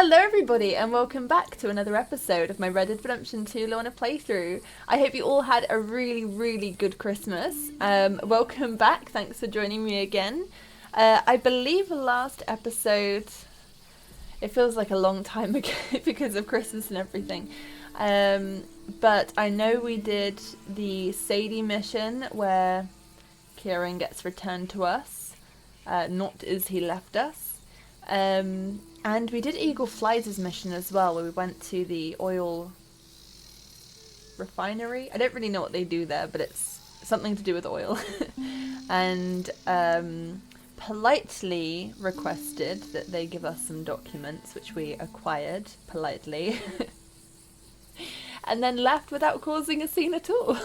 Hello everybody and welcome back to another episode of my Red Dead Redemption 2 Low Honour playthrough. I hope you all had a really good Christmas. Welcome back, thanks for joining me again. I believe the last episode, it feels like a long time ago because of Christmas and everything. But I know we did the Sadie mission where Kieran gets returned to us, not as he left us. And we did Eagle Flies' mission as well, where we went to the oil refinery. I don't really know what they do there, but it's something to do with oil. And politely requested that they give us some documents, which we acquired politely. And then left without causing a scene at all.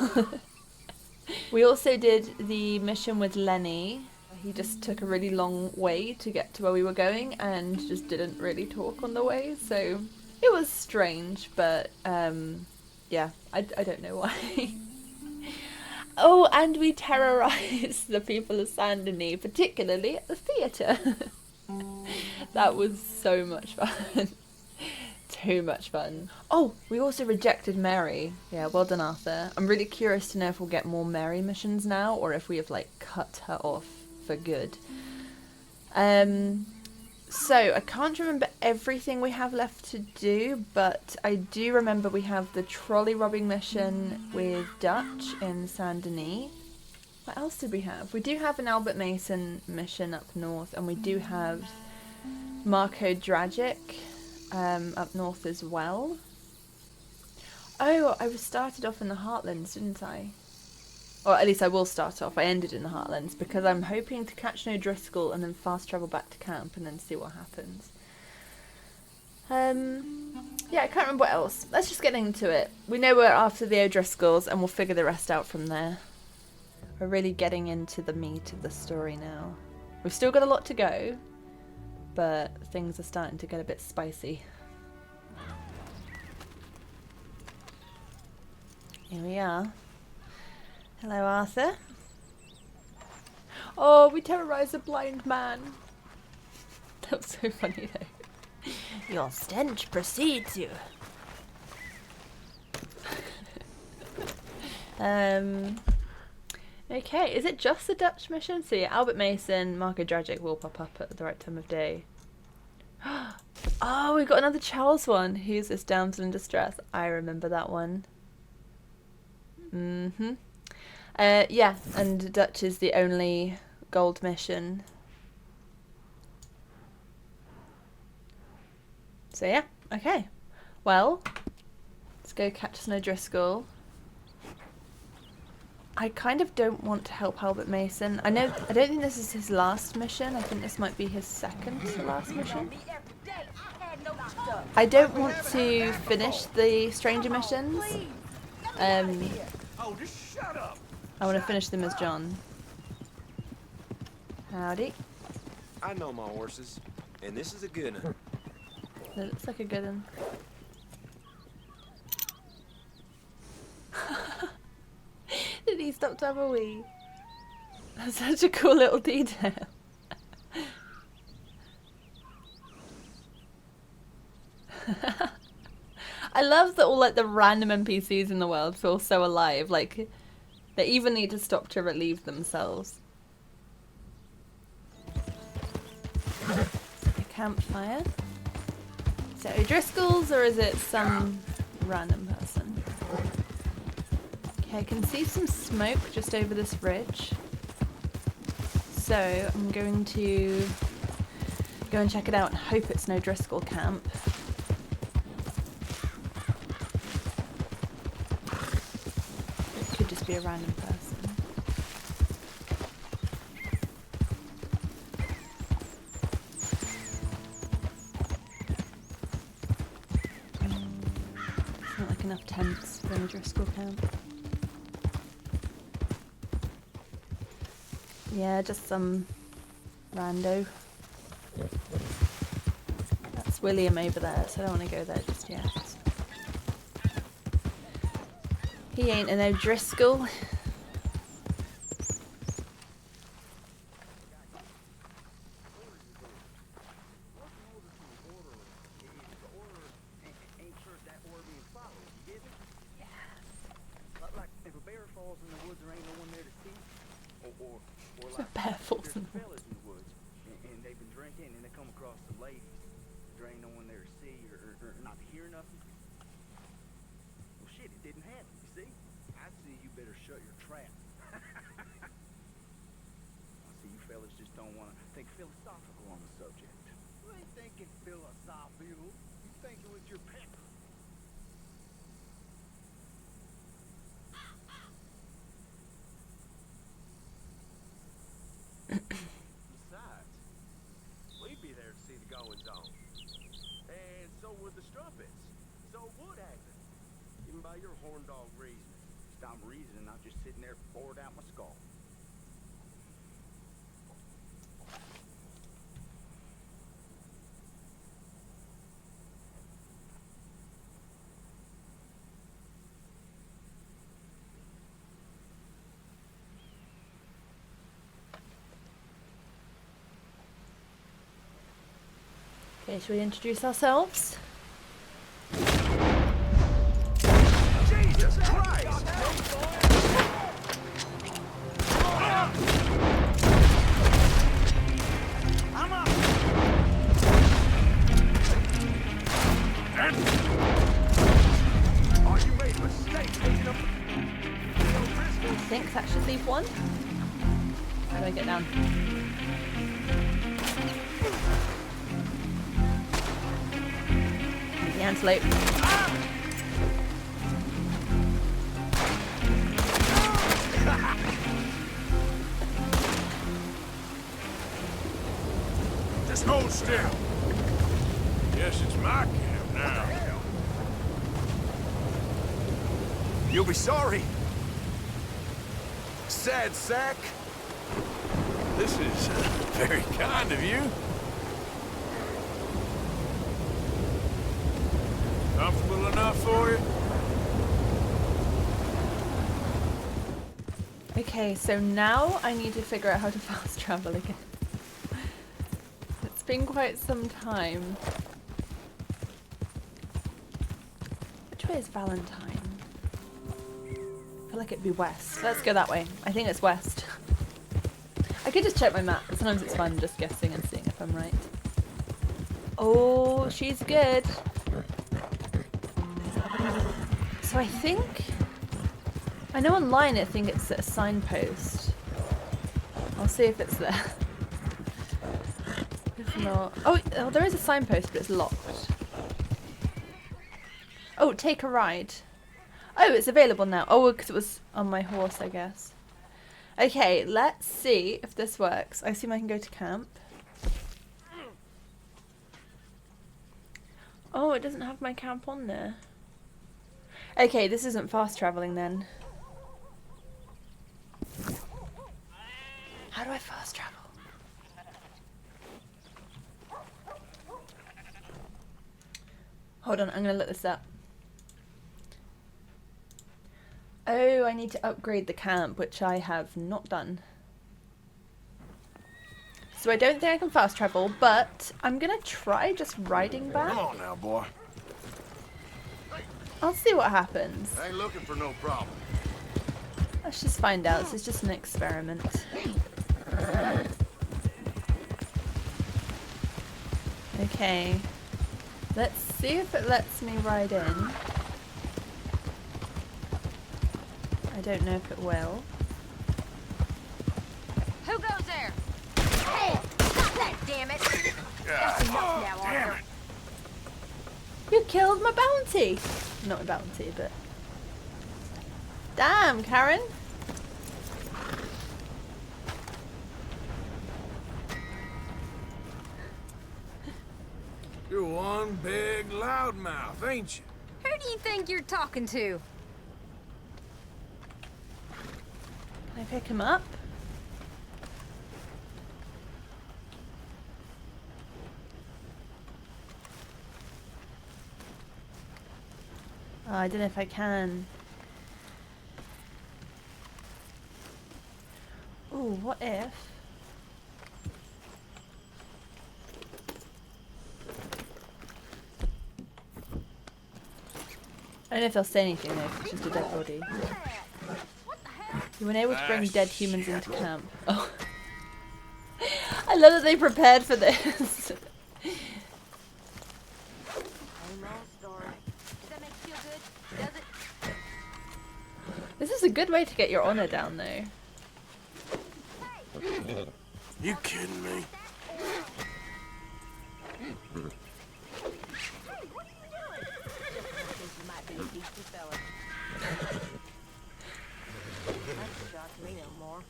We also did the mission with Lenny. He just took a really long way to get to where we were going and just didn't really talk on the way, so it was strange, but yeah, I don't know why. Oh, and we terrorised the people of Saint Denis, particularly at the theatre. That was so much fun. Too much fun. Oh, we also rejected Mary. Yeah, well done, Arthur. I'm really curious to know if we'll get more Mary missions now, or if we have, like, cut her off for good. So I can't remember everything we have left to do, but I do remember we have the trolley robbing mission with Dutch in Saint Denis. What else did we have? We do have an Albert Mason mission up north, and we do have Marco Dragic up north as well. Oh, I was started off in the Heartlands, didn't I? Or at least I will start off. I ended in the Heartlands because I'm hoping to catch an O'Driscoll and then fast travel back to camp and then see what happens. Yeah, I can't remember what else. Let's just get into it. We know we're after the O'Driscolls and we'll figure the rest out from there. We're really getting into the meat of the story now. We've still got a lot to go, but things are starting to get a bit spicy. Here we are. Hello, Arthur. Oh, we terrorised a blind man. That was so funny, though. Your stench precedes you. Okay, is it just the Dutch mission? So yeah, Albert Mason, Marco Dragic will pop up at the right time of day. Oh, we've got another Charles one. Who's this damsel in distress? I remember that one. Yeah, and Dutch is the only gold mission. So yeah, okay. Well, let's go catch Snow Driscoll. I kind of don't want to help Albert Mason. I don't think this is his last mission. I think this might be his second to last mission. I don't want to finish the stranger missions. Oh, just shut up. I want to finish them as John. Howdy. I know my horses, and this is a good one. That looks like a good one. Did he stop to have a wee? That's such a cool little detail. I love that all like the random NPCs in the world feel so alive. Like they even need to stop to relieve themselves. A campfire. Is it O'Driscoll's or is it some random person? Okay, I can see some smoke just over this ridge. So I'm going to go and check it out and hope it's an O'Driscoll camp. It could just be a random person. It's not like enough tents for an O'Driscoll camp. Yeah, just some rando. That's William over there, so I don't want to go there just yet. He ain't an O'Driscoll. fellas in the woods, and they've been drinking, and they come across the ladies. There ain't no one there to see or not to hear nothing. Well, shit, it didn't happen, you see? I see you better shut your trap. I see you fellas just don't want to think philosophical on the subject. You ain't thinking philosophical. You thinking with your pepper. Besides, we'd be there to see the goings on. And so would the Strumpets. So would Agnes. Even by your horn dog reasoning. Stop reasoning, I'm just sitting there bored out my skull. Okay, should we introduce ourselves? Jesus Christ! I'm up! Oh, you made a mistake taking up I think that should leave one. How do I get down? The antelope. Just hold still. Yes, it's my camp now. You'll be sorry. Sad sack. This is very kind of you. Comfortable enough for you? Okay, so now I need to figure out how to fast travel again. It's been quite some time. Which way is Valentine? I feel like it'd be west. Let's go that way. I think it's west. I could just check my map, but sometimes it's fun just guessing and seeing if I'm right. Oh, she's good. So I think... I know online I think it's a signpost. I'll see if it's there. If not... Oh, there is a signpost, but it's locked. Oh, take a ride. Oh, it's available now. Oh, because it was on my horse, I guess. Okay, let's see if this works. I assume I can go to camp. Oh, it doesn't have my camp on there. Okay, this isn't fast traveling then. How do I fast travel? Hold on, I'm gonna look this up. Oh, I need to upgrade the camp, which I have not done. So I don't think I can fast travel, but I'm gonna try just riding back. Come on now, boy. I'll see what happens. I ain't looking for no problem. Let's just find out. This is just an experiment. Okay. Let's see if it lets me ride in. I don't know if it will. Who goes there? Hey, stop that, damn it! That's enough now, Damn Arthur. it. You killed my bounty! Not my bounty, but... Damn, Karen! You're one big loudmouth, ain't you? Who do you think you're talking to? Can I pick him up? Oh, I don't know if I can. Ooh, what if... I don't know if they'll say anything though, 'cause it's just a dead body. What the hell? You were able to bring dead humans into camp. Oh. I love that they prepared for this. Same old story. Does that make you feel good? Does it? This is a good way to get your honor down, though. You kidding me? Hey, what are you doing? Just think you might be a decent fella. That shocked me no more.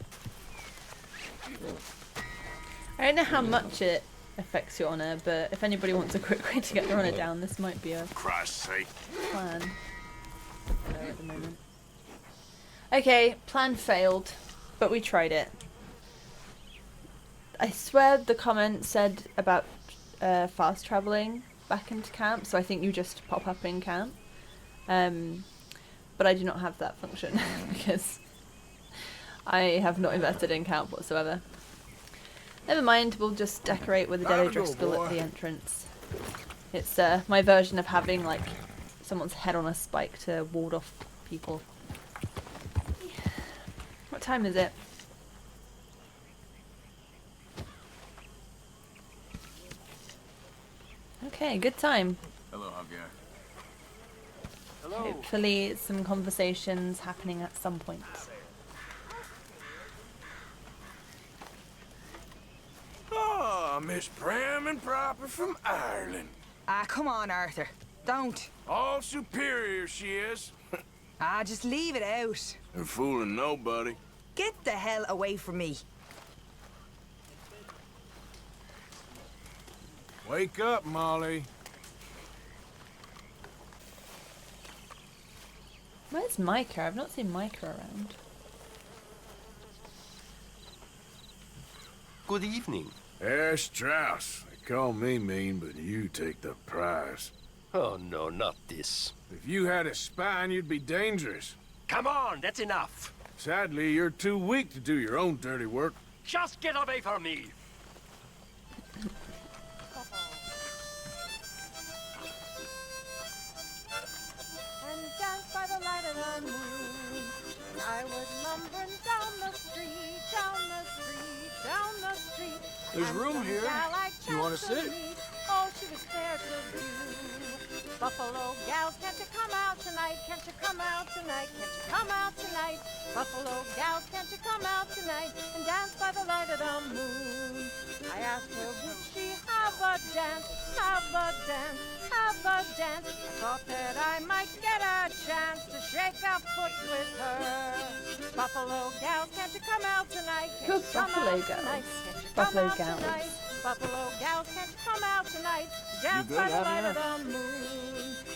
I don't know how much it affects your honor, but if anybody wants a quick way to get their honor down, this might be a Christ's sake. plan. At the moment. Okay, plan failed, but we tried it. I swear the comment said about fast traveling back into camp, so I think you just pop up in camp. But I do not have that function because I have not invested in camp whatsoever. Never mind, we'll just decorate with a That'll Jepdraper go, skull boy. at the entrance. It's my version of having like someone's head on a spike to ward off people. What time is it? Okay, good time. Hello, Javier. Hello. Hopefully some conversations happening at some point. Oh, Miss Prim and Proper from Ireland. Ah, come on, Arthur. Don't. All superior she is. Ah, just leave it out. And fooling nobody. Get the hell away from me. Wake up, Molly. Where's Micah? I've not seen Micah around. Good evening. Herr Strauss. They call me mean, but you take the prize. Oh, no, not this. If you had a spine, you'd be dangerous. Come on, that's enough. Sadly, you're too weak to do your own dirty work. Just get away from me. And dance by the light of the moon. And I was lumbering down the street, down the street, down the street. There's And room some here. gal I You wanna chanced to sit? meet, oh, she was fair to view. Buffalo gals, can't you come out tonight? Can't you come out tonight? Can't you come out tonight? Buffalo gals, can't you come out tonight and dance by the light of the moon? I asked her, would she have a dance, have a dance, have a dance? I thought that I might get a chance to shake a foot with her. Buffalo gals, can't you come out tonight? Can't Good you come Buffalo out gals. tonight? Can't you Buffalo come out gals. tonight? Buffalo gals, can't you come out tonight? Dance good, by the light Javier? of the moon.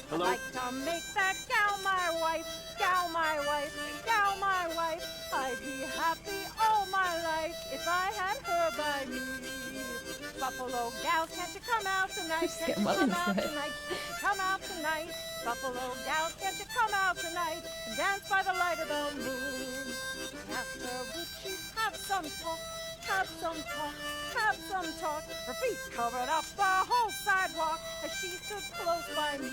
Hello? I'd like to make that gal my wife, gal my wife, gal my wife. I'd be happy all my life if I had her by me. Buffalo gals, can't you come out tonight? Just Can't get you well come into out it. tonight? Can't you come out tonight? Buffalo gals, can't you come out tonight and dance by the light of the moon? I asked her, would she have some talk? Have some talk, have some talk. Her feet covered up the whole sidewalk as she stood close by me.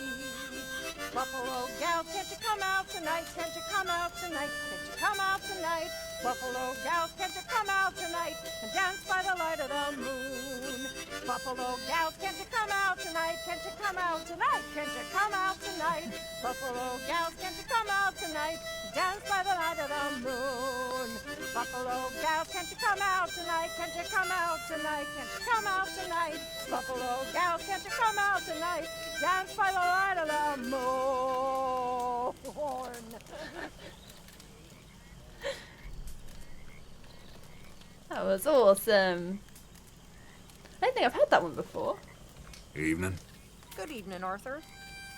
Buffalo gal, can't you come out tonight? Can't you come out tonight? Can't you come out tonight? Buffalo gals, can't you come out tonight and dance by the light of the moon? Buffalo gals, can't you come out tonight? Can't you come out tonight? Can't you come out tonight? Buffalo gals, can't you come out tonight? Dance by the light of the moon. Buffalo gals, can't you come out tonight? Can't you come out tonight? Can't you come out tonight? Buffalo gals, can't you come out tonight? Dance by the light of the moon. That was awesome. I don't think I've heard that one before. Evening. Good evening, Arthur.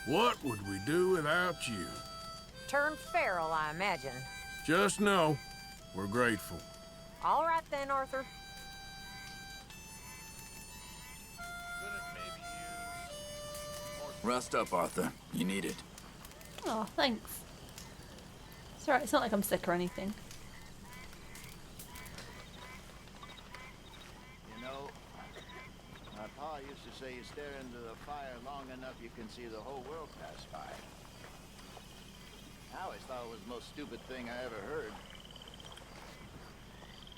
What would we do without you? Turned feral, I imagine. Just know, we're grateful. All right then, Arthur. Rest up, Arthur. You need it. Oh, thanks. It's alright, it's not like I'm sick or anything. You know, my pa used to say you stare into the fire long enough you can see the whole world pass by. I always thought it was the most stupid thing I ever heard.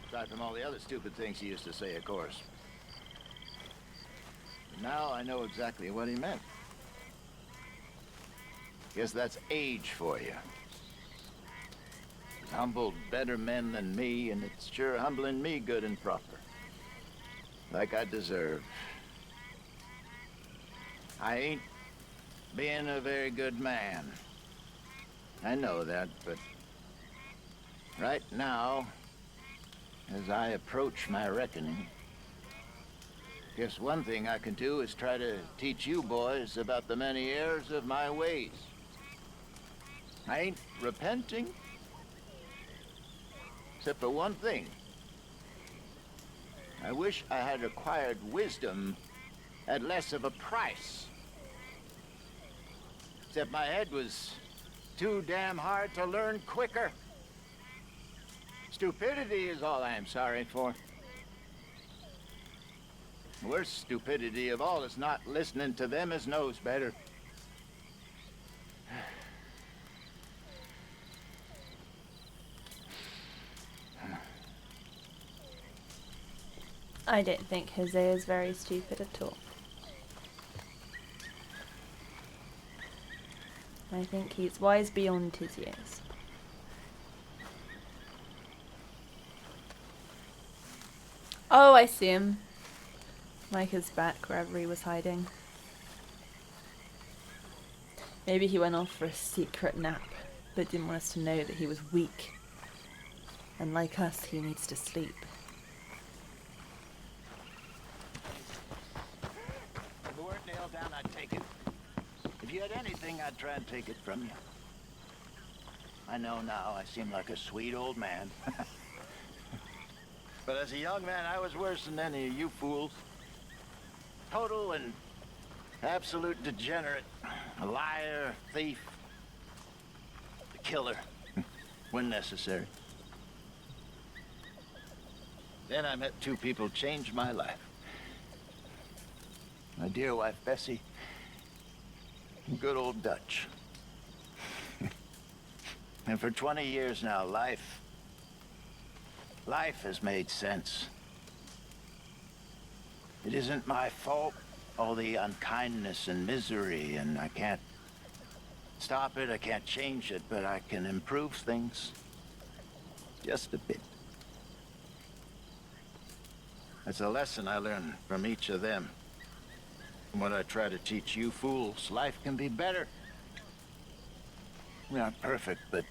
Aside from all the other stupid things he used to say, of course. Now I know exactly what he meant. Guess that's age for you. He's humbled better men than me, and it's sure humbling me good and proper. Like I deserve. I ain't being a very good man. I know that, but right now, as I approach my reckoning, guess one thing I can do is try to teach you boys about the many errors of my ways. I ain't repenting, except for one thing. I wish I had acquired wisdom at less of a price. Except my head was too damn hard to learn quicker. Stupidity is all I am sorry for. The worst stupidity of all is not listening to them as knows better. I don't think Hosea is very stupid at all. I think he's wise beyond his years. Oh, I see him. Micah's back wherever he was hiding. Maybe he went off for a secret nap, but didn't want us to know that he was weak. And like us, he needs to sleep. If it weren't nailed down, I'd take it. If you had anything, I'd try and take it from you. I know now I seem like a sweet old man. But as a young man, I was worse than any of you fools. Total and absolute degenerate. A liar, thief, a killer, when necessary. Then I met two people who changed my life. My dear wife, Bessie, and good old Dutch. And for 20 years now, life has made sense. It isn't my fault, all the unkindness and misery, and I can't stop it, I can't change it, but I can improve things. Just a bit. That's a lesson I learned from each of them. And what I try to teach you fools, life can be better. We aren't perfect, but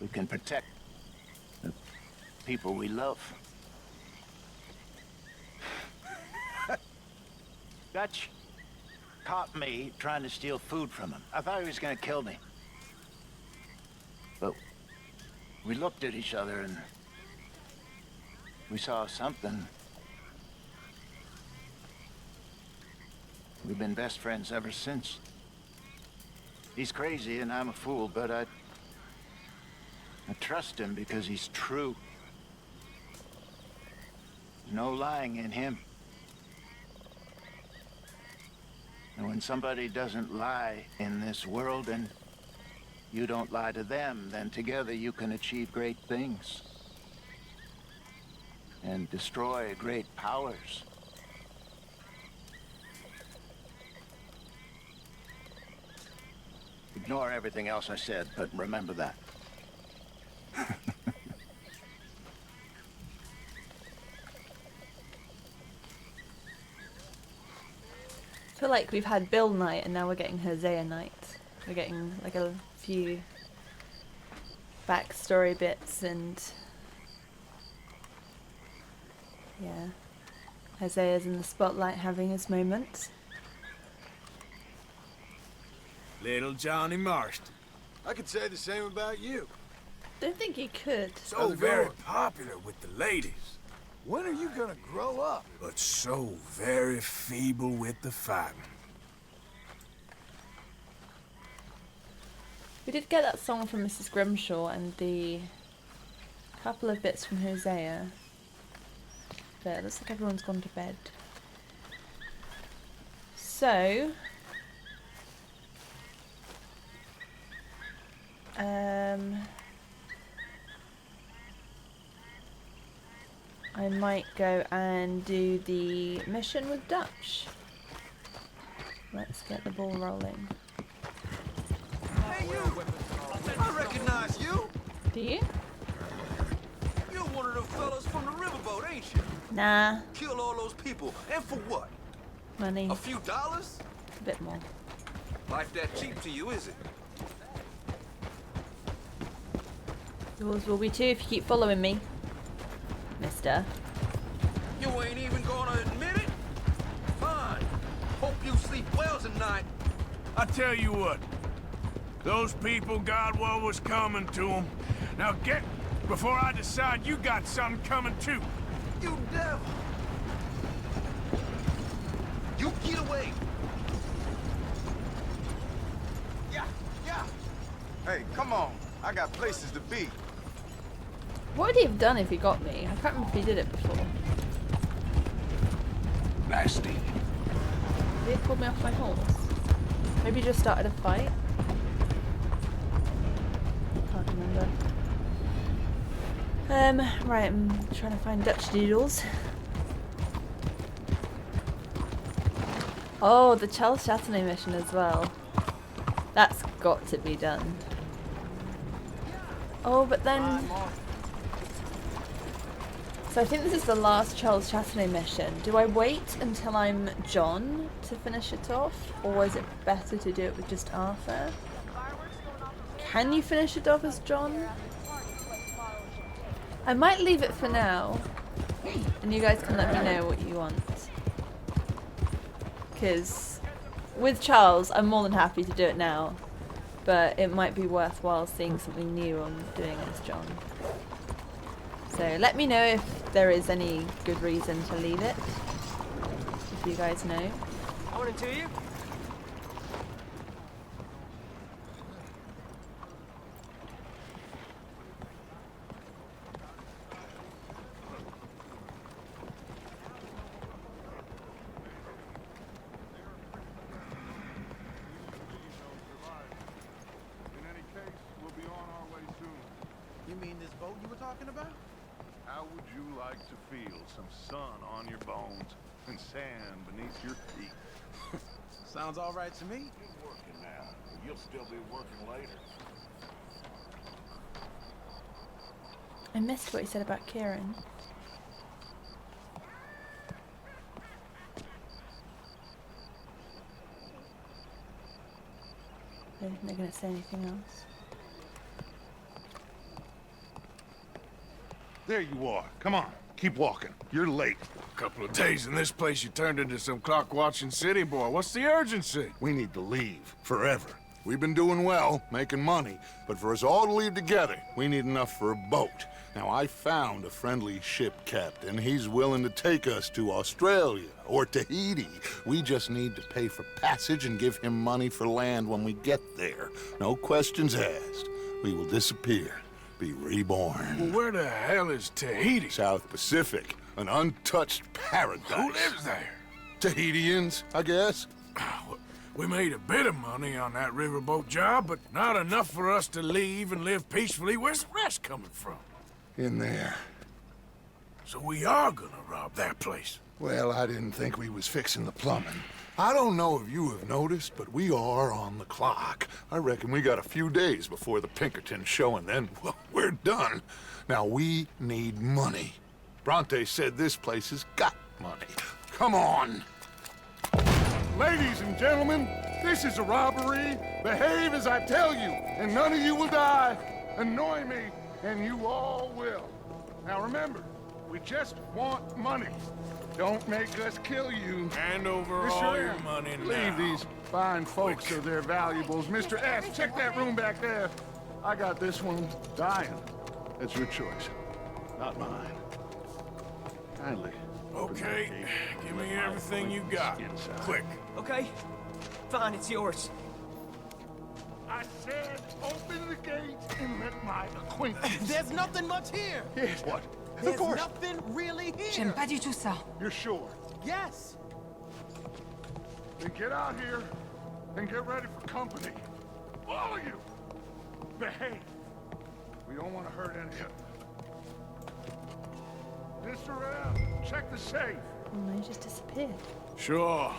we can protect the people we love. Dutch caught me trying to steal food from him. I thought he was gonna kill me. But we looked at each other and we saw something. We've been best friends ever since. He's crazy and I'm a fool, but I trust him because he's true. No lying in him. And when somebody doesn't lie in this world and you don't lie to them, then together you can achieve great things. And destroy great powers. Ignore everything else I said, but remember that. I feel like we've had Bill night and now we're getting Hosea night. We're getting like a few backstory bits and yeah, Hosea's in the spotlight having his moment. Little Johnny Marston. I could say the same about you. Don't think he could. So very popular with the ladies, When are you gonna grow up? but so very feeble with the fighting. We did get that song from Mrs. Grimshaw and the couple of bits from Hosea. But it looks like everyone's gone to bed. So I might go and do the mission with Dutch. Let's get the ball rolling. Hey, you! I recognize you! Do you? You're one of them fellas from the riverboat, ain't you? Nah. Kill all those people, and for what? Money. A few dollars? A bit more. Life that cheap to you, is it? Yours will be too if you keep following me, mister. You ain't even gonna admit it? Fine. Hope you sleep well tonight. I tell you what. Those people got what was coming to them. Now get before I decide you got something coming too. You devil! You get away! Yeah. Hey, come on. I got places to be. What would he have done if he got me? I can't remember if he did it before. Nasty. Did he have pulled me off my horse? Maybe just started a fight? Can't remember. Right, I'm trying to find Dutch Doodles. Oh, the Charles Chatanet mission as well. That's got to be done. Oh, but then... So I think this is the last Charles Chatanet mission. Do I wait until I'm John to finish it off? Or is it better to do it with just Arthur? Can you finish it off as John? I might leave it for now. And you guys can let me know what you want. Because with Charles, I'm more than happy to do it now. But it might be worthwhile seeing something new on doing it as John. So let me know if there is any good reason to leave it. If you guys know. I want to you. You mean this boat you were talking about? How would you like to feel some sun on your bones and sand beneath your feet? Sounds all right to me. You're working now. You'll still be working later. I missed what he said about Kieran. I don't think they're going to say anything else. There you are. Come on. Keep walking. You're late. A couple of days in this place, you turned into some clock-watching city boy. What's the urgency? We need to leave. Forever. We've been doing well, making money, but for us all to leave together, we need enough for a boat. Now, I found a friendly ship captain. He's willing to take us to Australia or Tahiti. We just need to pay for passage and give him money for land when we get there. No questions asked. We will disappear. Be reborn. Well, where the hell is Tahiti? South Pacific, an untouched paradise. Who lives there? Tahitians, I guess. We made a bit of money on that riverboat job, but not enough for us to leave and live peacefully. Where's the rest coming from? In there. So we are gonna rob that place? Well, I didn't think we was fixing the plumbing. I don't know if you have noticed, but we are on the clock. I reckon we got a few days before the Pinkerton show, and then, well, we're done. Now, we need money. Bronte said this place has got money. Come on. Ladies and gentlemen, this is a robbery. Behave as I tell you, and none of you will die. Annoy me, and you all will. Now remember, we just want money. Don't make us kill you. Hand over all your money now. Leave these fine folks or their valuables. Mr. S, check that room back there. I got this one dying. It's your choice, not mine. Kindly. Okay, give me everything you got. Quick. Okay. Fine, it's yours. I said open the gate and let my acquaintance. There's nothing much here. Here's what? There's nothing really here. J'aime pas du tout ça. You're sure? Yes. Then get out here and get ready for company. All of you. Behave. We don't want to hurt any of you. This around. Check the safe. Oh no, he just disappeared. Sure.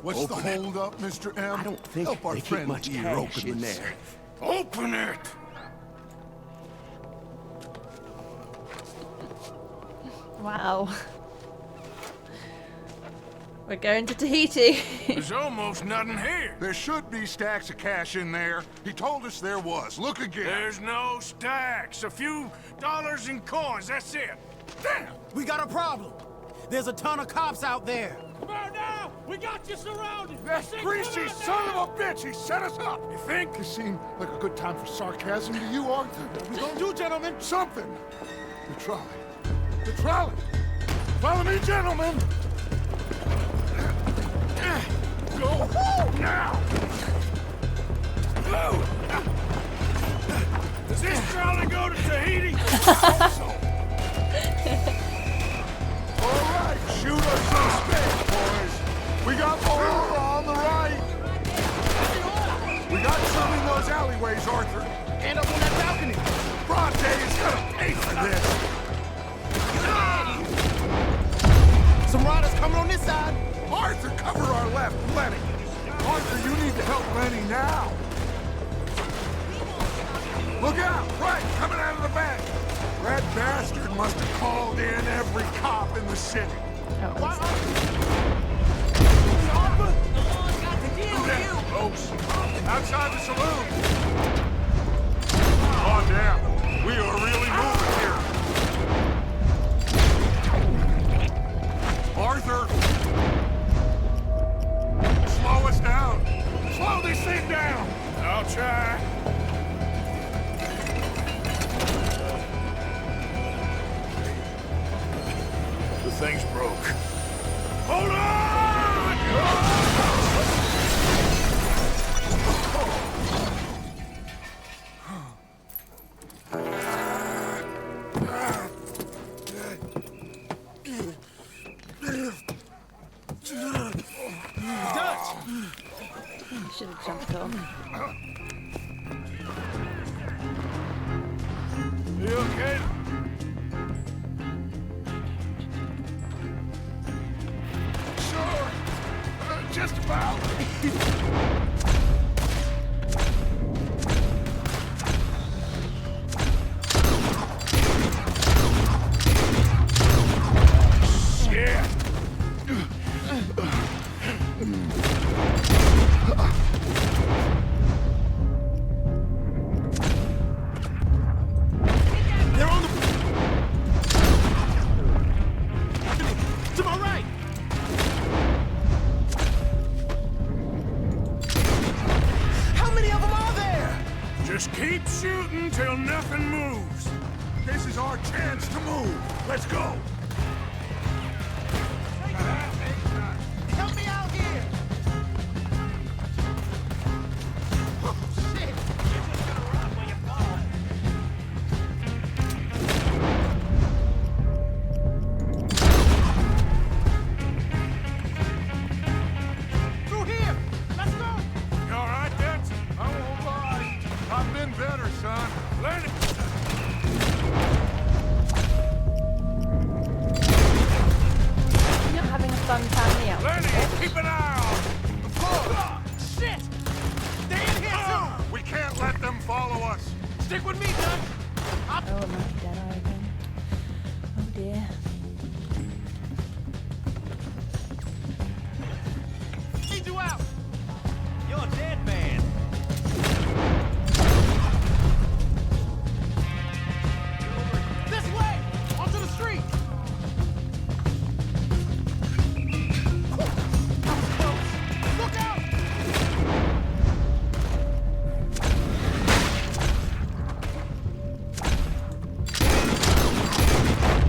What's the hold up, Mr. M? I don't think Help our they keep friend much here cash open in the there. safe. Open it! Wow. We're going to Tahiti. There's almost nothing here. There should be stacks of cash in there. He told us there was. Look again. There's no stacks. A few dollars in coins. That's it. Damn! We got a problem. There's a ton of cops out there. Come on now! We got you surrounded! That greasy son of a bitch! He set us up! You think? It seemed like a good time for sarcasm to you, Arthur. What we gonna do, gentlemen? Something! The trolley. The trolley! Follow me, gentlemen! Go now! Does this trolley go to Tahiti? All right, shoot us some space, boys. We got more on the right. We got some in those alleyways, Arthur. And up on that balcony. Broad Day is gonna pay for this. Some riders coming on this side. Arthur, cover our left, Lenny. Arthur, you need to help Lenny now. Look out, right, coming out of the back. That bastard must have called in every cop in the city. Why Who that, folks? Outside the saloon. Oh, damn. We are really moving here. Arthur! Slow us down. Slow this thing down. I'll try. The thing's broke. Hold on! Should have jumped on. You okay? Sure. Just about. Yeah. They're on the... To my right! How many of them are there? Just keep shooting till nothing moves. This is our chance to move. Let's go. Help me out here! Oh, shit! Through here! Let's go! You all right, Dutch? I won't lie. I've been better, son. Lenny! You're not having a fun family out. Lenny, keep an eye on! Shit! Stay in here, too! We can't let them follow us. Stick with me, Doug! Oh, monkey dead eye again. Oh dear. Need you out! You're a dead man. This way! Onto the street! That was close! Look out!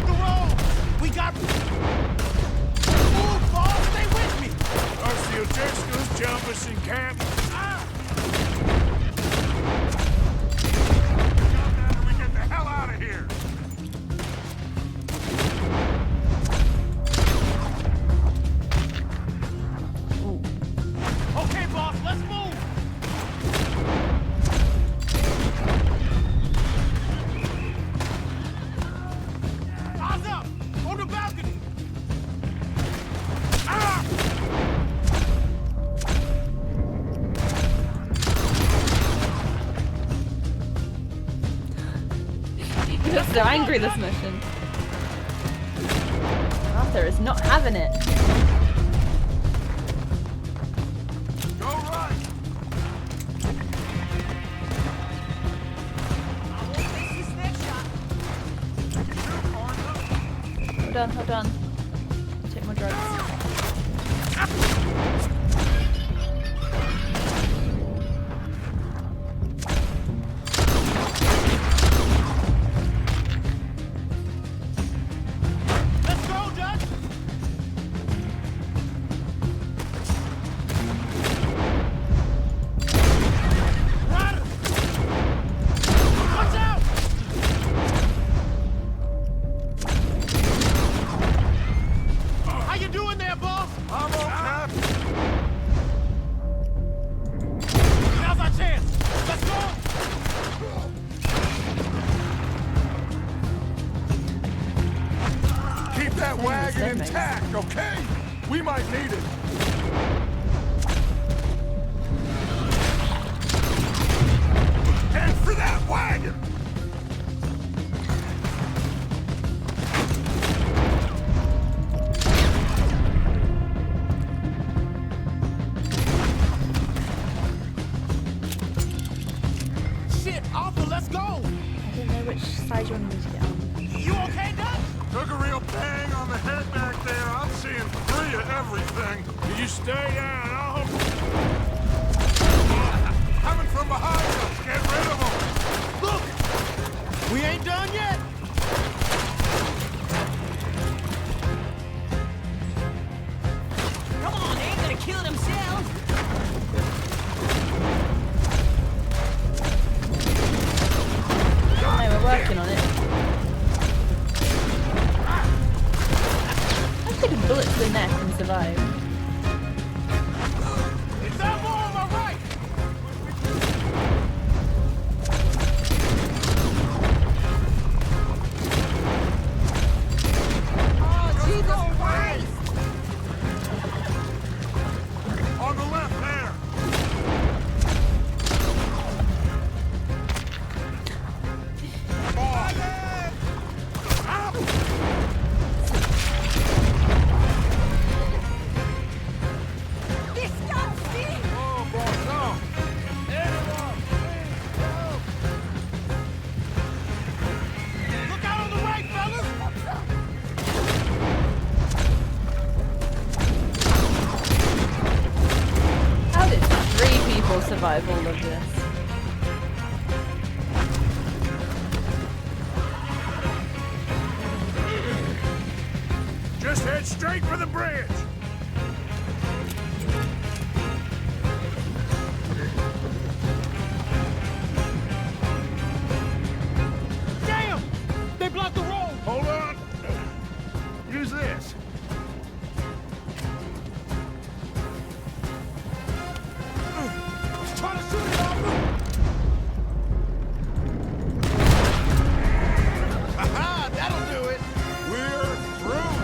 The road! so angry this mission. Arthur is not having it. Go right. Hold on. Take my drugs. Let's go, Dutch! Ryder! Watch out! How you doing there, boss? I'm okay. Now's our chance. Let's go! Keep that wagon so nice. intact, okay? We might need it. And for that wagon! Shit, Arthur, let's go! I don't know which side you want me to get on. You okay, Dutch? Took a real bang on the head back there. I'm seeing 3 of everything. You stay down. I'll help. Coming from behind us. Get rid of them. Look! We ain't done yet! Come on, they ain't gonna kill themselves! No, we're working on it. I've taken a bullet to the neck and survived. Is that more on my right? Oh, Jesus Christ! On the left there. This gun's me! Oh, boy, no. Look out on the right, fellas! How did 3 people survive all of this? Just head straight for the bridge. Damn! They blocked the road! Hold on. Use this. Try to shoot it, Arthur! Aha! That'll do it! We're through.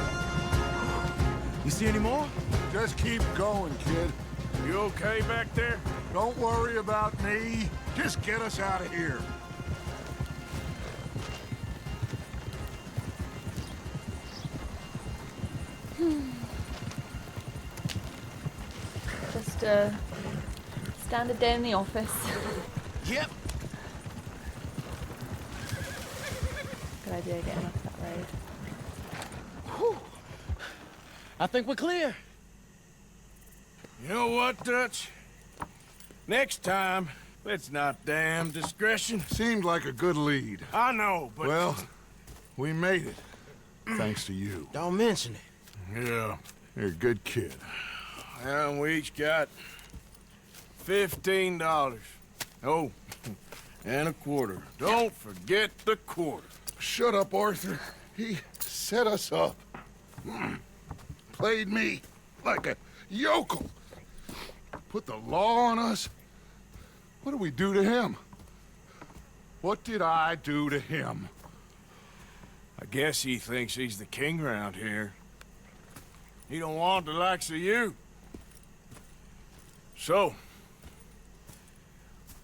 You see any more? Just keep going, kid. You okay back there? Don't worry about me. Just get us out of here. Just a standard day in the office. Yep. Good idea getting off that road. Whew. I think we're clear. You know what, Dutch? Next time, let's not damn discretion. Seemed like a good lead. I know, but... Well, we made it. Thanks to you. Don't mention it. Yeah, you're a good kid. And we each got $15. Oh, and a quarter. Don't forget the quarter. Shut up, Arthur. He set us up. Played me like a yokel. Put the law on us. What did we do to him? What did I do to him? I guess he thinks he's the king around here. He don't want the likes of you. So,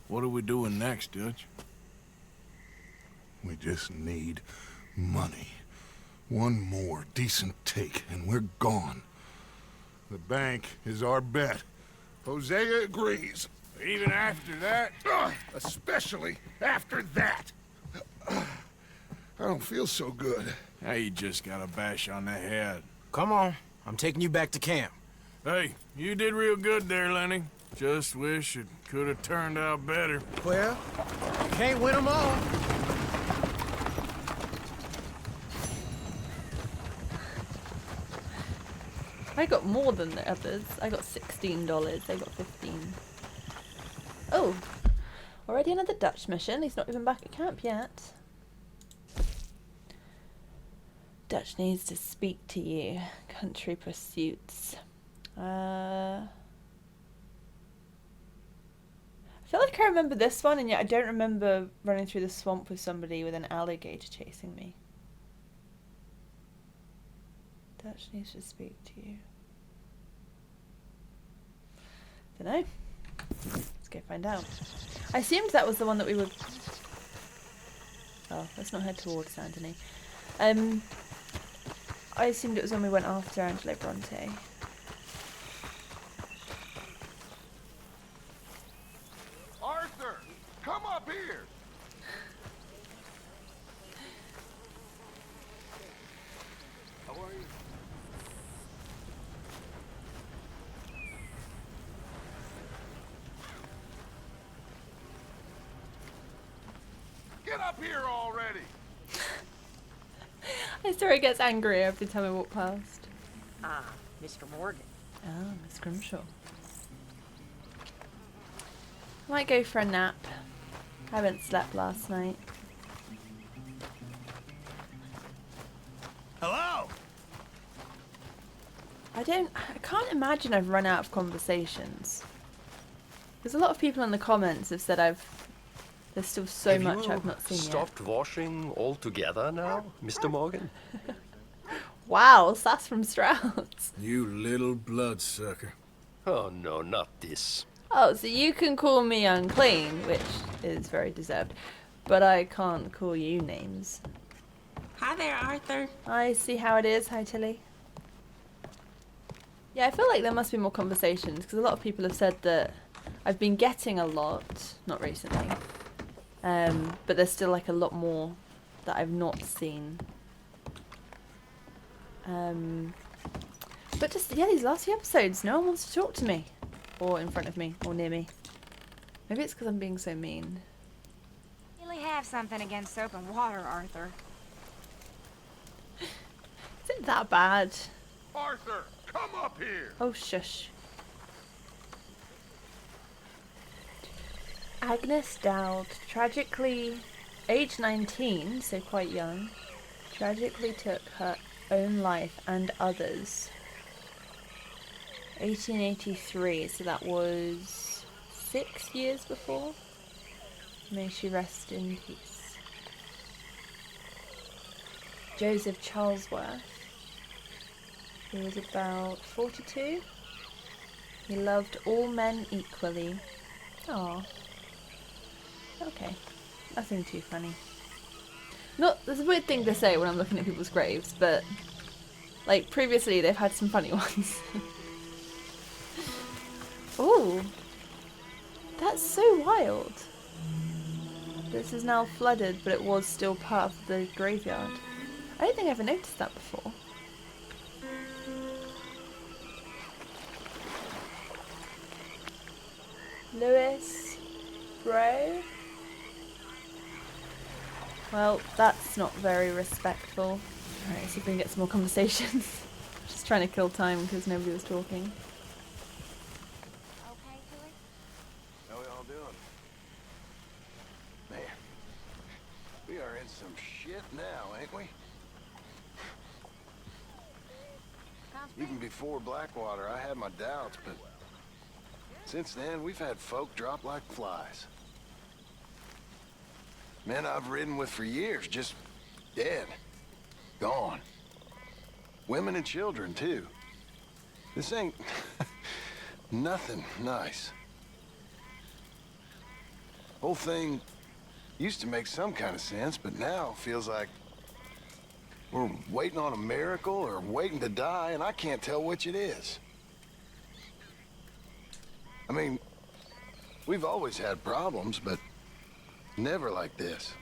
what are we doing next, Dutch? We just need money. One more decent take, and we're gone. The bank is our bet. Hosea agrees. Even after that? Especially after that. I don't feel so good. Now you just got a bash on the head. Come on. I'm taking you back to camp. Hey, you did real good there, Lenny. Just wish it could have turned out better. Well, you can't win them all. I got more than the others. I got $16. They got 15. Oh, already another Dutch mission. He's not even back at camp yet. Dutch needs to speak to you. Country pursuits. I feel like I remember this one, and yet I don't remember running through the swamp with somebody with an alligator chasing me. Dutch needs to speak to you. Dunno. Let's go find out. I assumed that was the one that we were... Oh, let's not head towards Saint Denis. I assumed it was when we went after Angelo Bronte. Arthur, come up here. How are you? Get up here already. I swear he gets angry every time I walk past. Ah, Mr. Morgan. Oh, Miss Grimshaw. Might go for a nap. I haven't slept last night. Hello? I can't imagine I've run out of conversations. There's a lot of people in the comments have said there's still so much I've not seen yet. Stopped washing altogether now, Mr. Morgan? Wow, sass from Strauss. You little bloodsucker. Oh no, not this. Oh, so you can call me unclean, which is very deserved, but I can't call you names. Hi there, Arthur. I see how it is. Hi, Tilly. Yeah, I feel like there must be more conversations, because a lot of people have said that I've been getting a lot, not recently, but there's still like a lot more that I've not seen. But just, yeah, these last few episodes, no one wants to talk to me. Or in front of me, or near me. Maybe it's because I'm being so mean. Really have something against soap and water, Arthur. Is it that bad? Arthur, come up here. Oh, shush. Agnes Dowd, tragically, age 19, so quite young, tragically took her own life and others. 1883, so that was 6 years before. May she rest in peace. Joseph Charlesworth, he was about 42. He loved all men equally. Aww. Okay, nothing too funny. There's a weird thing to say when I'm looking at people's graves, but like previously they've had some funny ones. Ooh, that's so wild. This is now flooded, but it was still part of the graveyard. I don't think I ever noticed that before. Lewis, bro. Well, that's not very respectful. Alright, see if we can get some more conversations. Just trying to kill time because nobody was talking. Okay, Tilly? How we all doing? Man, we are in some shit now, ain't we? Even before Blackwater, I had my doubts, but since then, we've had folk drop like flies. Men I've ridden with for years, just dead. Gone. Women and children, too. This ain't nothing nice. Whole thing Used to make some kind of sense, but now feels like we're waiting on a miracle or waiting to die, and I can't tell which it is. I mean, we've always had problems, but never like this.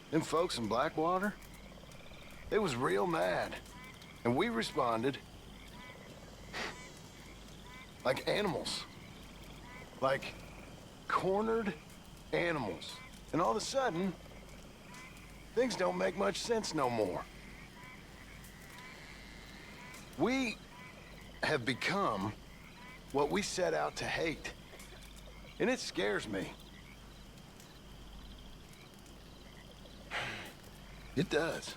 Them folks in Blackwater, they was real mad, and we responded like animals. Like cornered animals. And all of a sudden, things don't make much sense no more. We have become what we set out to hate. And it scares me. It does.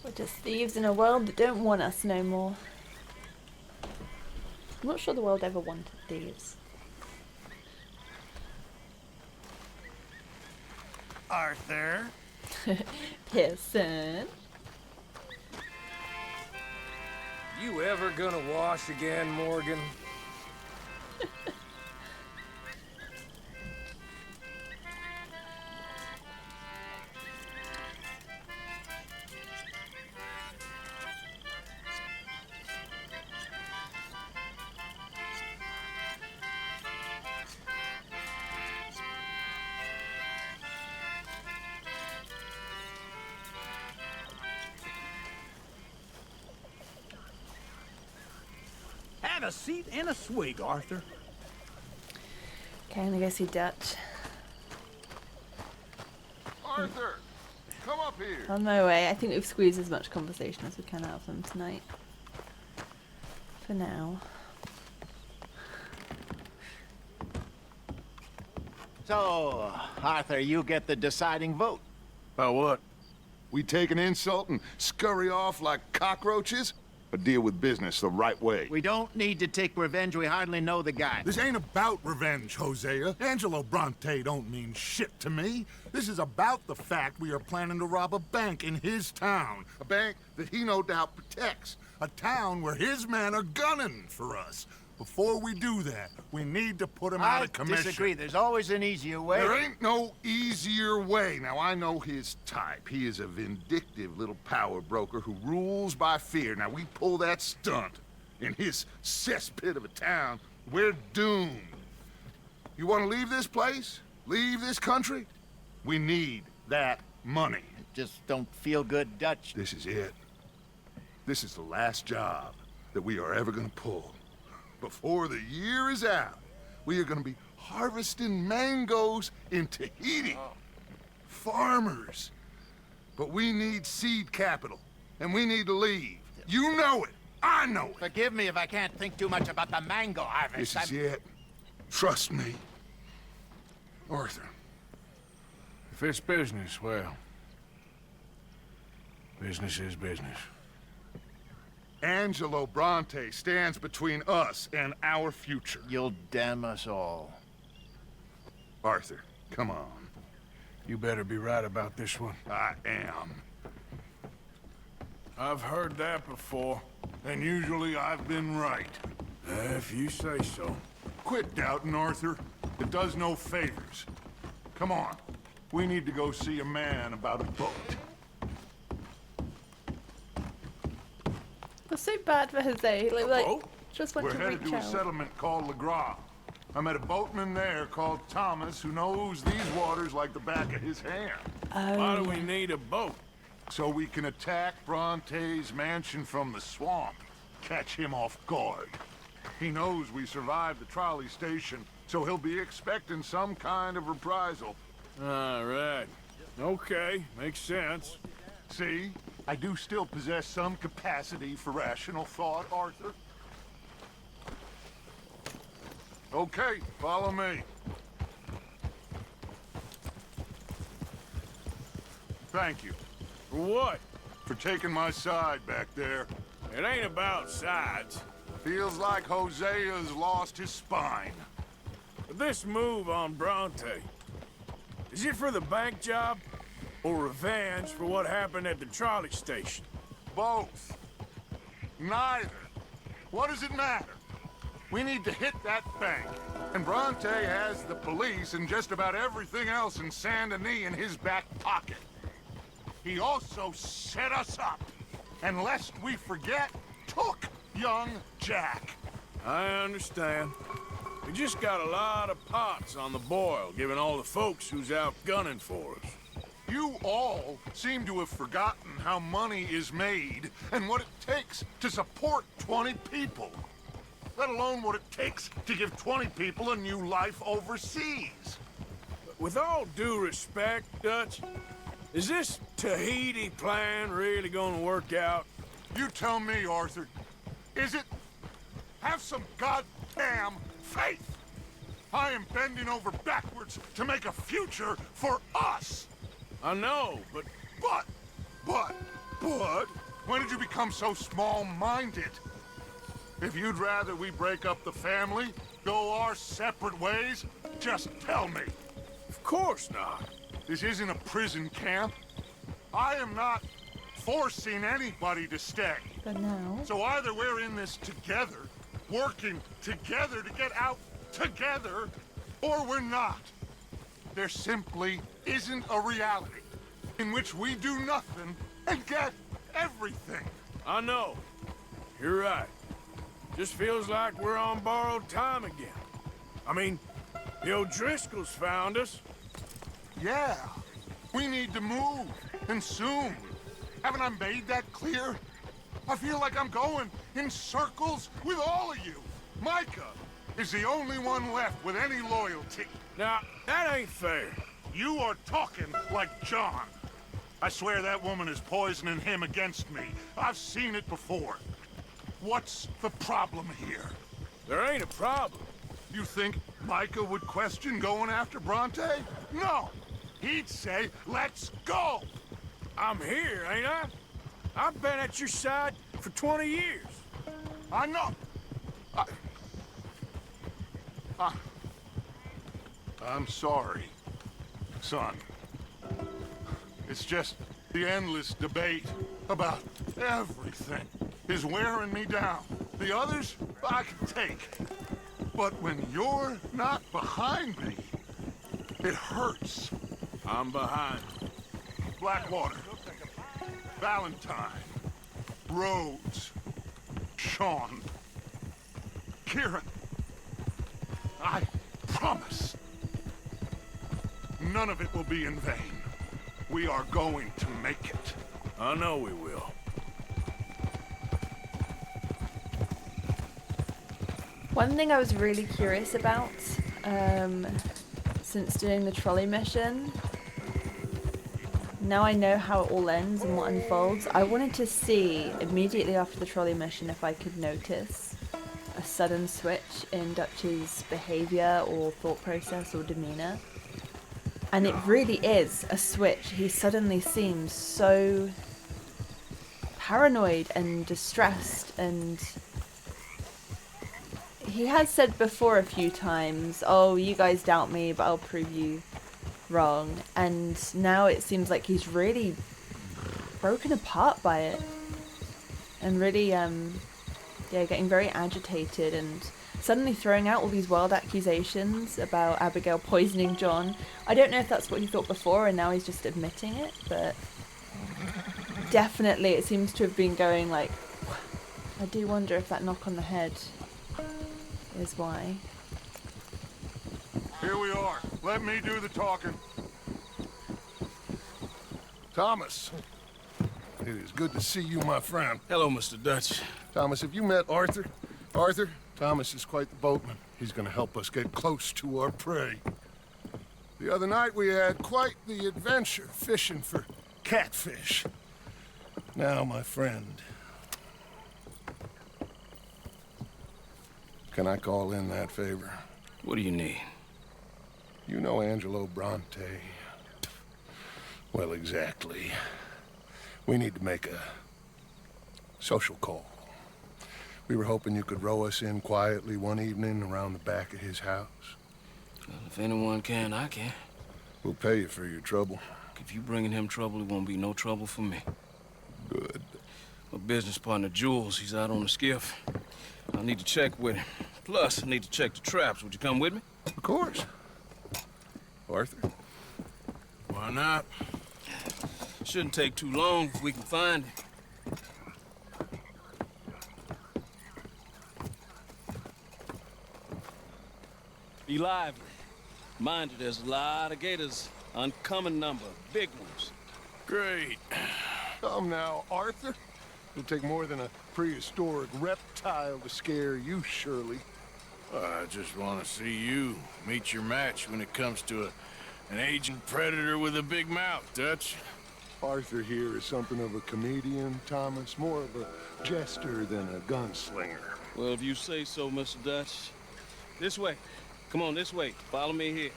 We're just thieves in a world that don't want us no more. I'm not sure the world ever wanted thieves. Arthur? Pearson. You ever gonna wash again, Morgan? Have a seat and a swig, Arthur. Okay, I'm gonna go see Dutch. Arthur, come up here. On my way. I think we've squeezed as much conversation as we can out of them tonight. For now. So, Arthur, you get the deciding vote. About what? We take an insult and scurry off like cockroaches? Or deal with business the right way? We don't need to take revenge. We hardly know the guy. This ain't about revenge, Hosea. Angelo Bronte don't mean shit to me. This is about the fact we are planning to rob a bank in his town. A bank that he no doubt protects. A town where his men are gunning for us. Before we do that, we need to put him out of commission. I disagree. There's always an easier way. There ain't no easier way. Now, I know his type. He is a vindictive little power broker who rules by fear. Now, we pull that stunt in his cesspit of a town, we're doomed. You want to leave this place? Leave this country? We need that money. Just don't feel good, Dutch. This is it. This is the last job that we are ever going to pull. Before the year is out, we are going to be harvesting mangoes in Tahiti. Farmers. But we need seed capital, and we need to leave. You know it. I know it. Forgive me if I can't think too much about the mango harvest. This is it. Trust me. Arthur. If it's business, well, business is business. Angelo Bronte stands between us and our future. You'll damn us all. Arthur, come on. You better be right about this one. I am. I've heard that before, and usually I've been right. If you say so. Quit doubting, Arthur. It does no favors. Come on. We need to go see a man about a boat. That's so bad for Jose. Like just want We're to headed reach to a out. settlement called Le Gras. I met a boatman there called Thomas who knows these waters like the back of his hand. Why do we need a boat? So we can attack Bronte's mansion from the swamp. Catch him off guard. He knows we survived the trolley station, so he'll be expecting some kind of reprisal. All right. Okay, makes sense. See? I do still possess some capacity for rational thought, Arthur. Okay, follow me. Thank you. For what? For taking my side back there. It ain't about sides. Feels like Hosea's lost his spine. This move on Bronte, is it for the bank job? Or revenge for what happened at the trolley station? Both. Neither. What does it matter? We need to hit that bank. And Bronte has the police and just about everything else in Saint Denis in his back pocket. He also set us up. And lest we forget, took young Jack. I understand. We just got a lot of pots on the boil, given all the folks who's out gunning for us. You all seem to have forgotten how money is made and what it takes to support 20 people. Let alone what it takes to give 20 people a new life overseas. With all due respect, Dutch, is this Tahiti plan really gonna work out? You tell me, Arthur. Is it? Have some goddamn faith! I am bending over backwards to make a future for us! I know, but... But... When did you become so small-minded? If you'd rather we break up the family, go our separate ways, just tell me. Of course not. This isn't a prison camp. I am not forcing anybody to stay. But now... So either we're in this together, working together to get out together, or we're not. There simply isn't a reality in which we do nothing and get everything. I know. You're right. Just feels like we're on borrowed time again. I mean, the O'Driscolls found us. Yeah. We need to move, and soon. Haven't I made that clear? I feel like I'm going in circles with all of you. Micah is the only one left with any loyalty. Now, that ain't fair. You are talking like John. I swear that woman is poisoning him against me. I've seen it before. What's the problem here? There ain't a problem. You think Micah would question going after Bronte? No. He'd say, let's go. I'm here, ain't I? I've been at your side for 20 years. I know. I'm sorry, son. It's just the endless debate about everything is wearing me down. The others, I can take. But when you're not behind me, it hurts. I'm behind. Blackwater, Valentine, Rhodes, Shaun, Kieran. I promise. None of it will be in vain. We are going to make it. I know we will. One thing I was really curious about, since doing the trolley mission, now I know how it all ends and what unfolds, I wanted to see, immediately after the trolley mission, if I could notice a sudden switch in Dutch's behaviour or thought process or demeanour. And it really is a switch. He suddenly seems so paranoid and distressed, and he has said before a few times, oh, you guys doubt me, but I'll prove you wrong. And now it seems like he's really broken apart by it. And really, getting very agitated and suddenly throwing out all these wild accusations about Abigail poisoning John. I don't know if that's what he thought before and now he's just admitting it, but definitely it seems to have been going like, I do wonder if that knock on the head is why. Here we are. Let me do the talking. Thomas, it is good to see you, my friend. Hello, Mr. Dutch. Thomas, have you met Arthur? Arthur? Thomas is quite the boatman. He's gonna help us get close to our prey. The other night we had quite the adventure fishing for catfish. Now, my friend, can I call in that favor? What do you need? You know Angelo Bronte. Well, exactly. We need to make a social call. We were hoping you could row us in quietly one evening around the back of his house. Well, if anyone can, I can. We'll pay you for your trouble. If you bringing him trouble, it won't be no trouble for me. Good. My business partner, Jules, he's out on the skiff. I need to check with him. Plus, I need to check the traps. Would you come with me? Of course. Arthur? Why not? Shouldn't take too long if we can find it. Be lively. Mind you, there's a lot of gators. Uncommon number. Big ones. Great. Come now, Arthur. It'll take more than a prehistoric reptile to scare you, surely. I just want to see you meet your match when it comes to an aging predator with a big mouth, Dutch. Arthur here is something of a comedian, Thomas. More of a jester than a gunslinger. Well, if you say so, Mr. Dutch. This way. Come on, this way. Follow me here.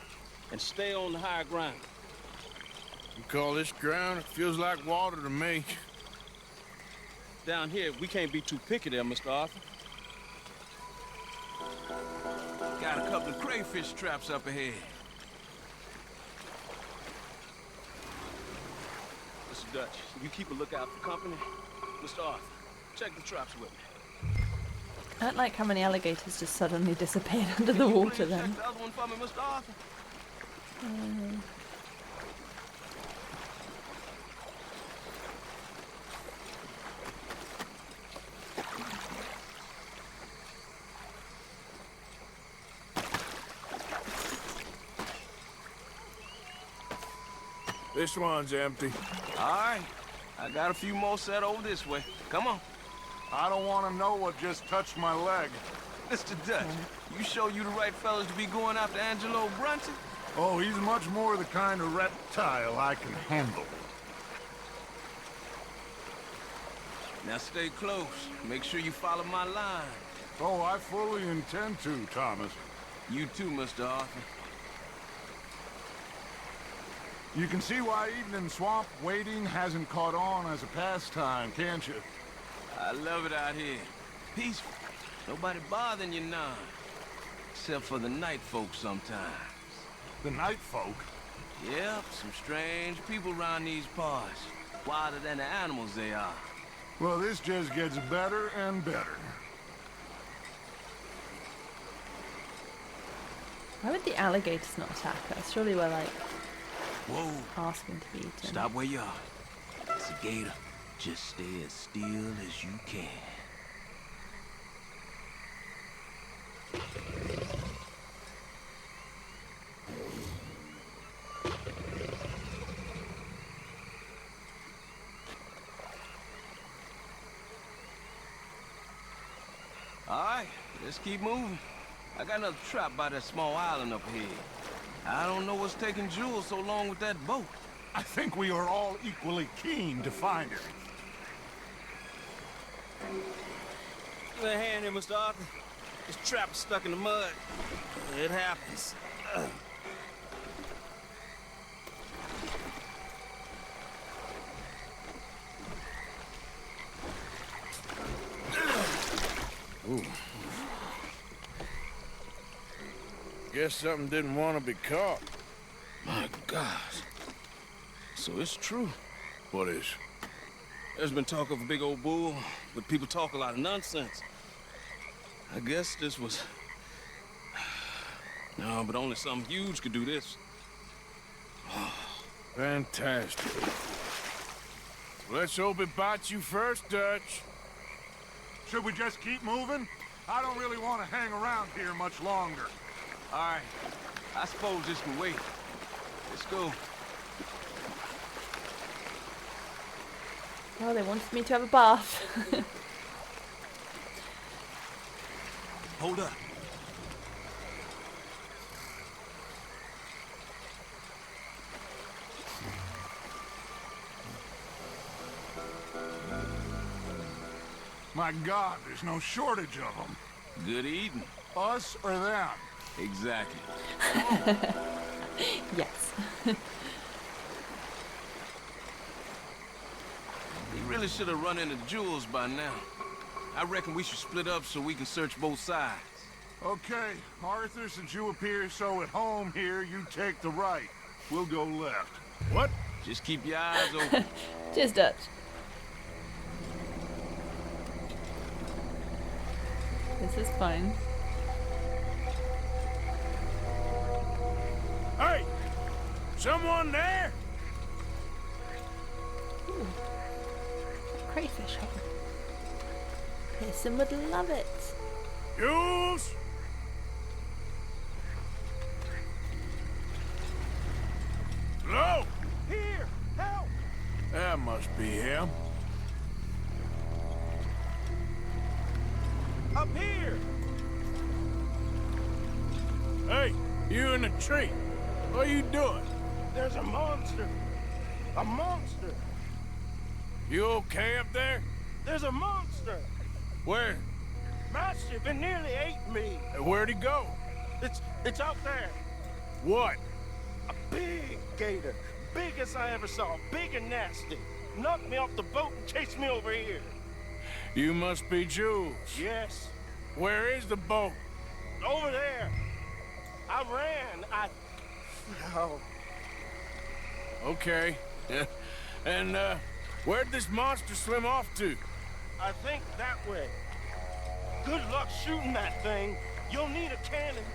And stay on the higher ground. You call this ground? It feels like water to me. Down here, we can't be too picky there, Mr. Arthur. Got a couple of crayfish traps up ahead. Mr. Dutch, you keep a lookout for company. Mr. Arthur, check the traps with me. I don't like how many alligators just suddenly disappeared under the water then. Check the other one for me, Mr. Arthur. This one's empty. All right. I got a few more set over this way. Come on. I don't want to know what just touched my leg. Mr. Dutch, you sure you the right fellas to be going after Angelo Brunson? Oh, he's much more the kind of reptile I can handle. Now stay close. Make sure you follow my line. Oh, I fully intend to, Thomas. You too, Mr. Arthur. You can see why eating in swamp wading hasn't caught on as a pastime, can't you? I love it out here. Peaceful. Nobody bothering you none. Except for the night folk sometimes. The night folk? Yep, some strange people around these parts. Wilder than the animals they are. Well, this just gets better and better. Why would the alligators not attack us? Surely we're like Whoa. asking to be eaten. Stop where you are. It's a gator. Just stay as still as you can. All right, let's keep moving. I got another trap by that small island up here. I don't know what's taking Jules so long with that boat. I think we are all equally keen to find it. Give me a hand here, Mr. Arthur. This trap is stuck in the mud. It happens. Ooh. Guess something didn't want to be caught. My God. So it's true. What is? There's been talk of a big old bull, but people talk a lot of nonsense. I guess this was... No, but only something huge could do this. Fantastic. Let's hope it bites you first, Dutch. Should we just keep moving? I don't really want to hang around here much longer. All right. I suppose this can wait. Let's go. Oh, they wanted me to have a bath. Hold up. My God, there's no shortage of them. Good eating. Us or them? Exactly. Yes. We really should have run into Jules by now. I reckon we should split up so we can search both sides. Okay, Arthur, since you appear so at home here, you take the right. We'll go left. What? Just keep your eyes open. Cheers, Dutch. This is fine. Hey! Someone there? Ooh. Crayfish hole. Pearson would love it. Jules? Hello? Here! Help! That must be him. Up here! Hey, you in the tree. What are you doing? There's a monster! A monster! You okay up there? There's a monster! Where? Massive, it nearly ate me! Where'd he go? It's out there! What? A big gator! Biggest I ever saw, big and nasty! Knocked me off the boat and chased me over here! You must be Jules. Yes. Where is the boat? Over there! I ran, Oh. Okay. Yeah. And, where'd this monster swim off to? I think that way. Good luck shooting that thing. You'll need a cannon.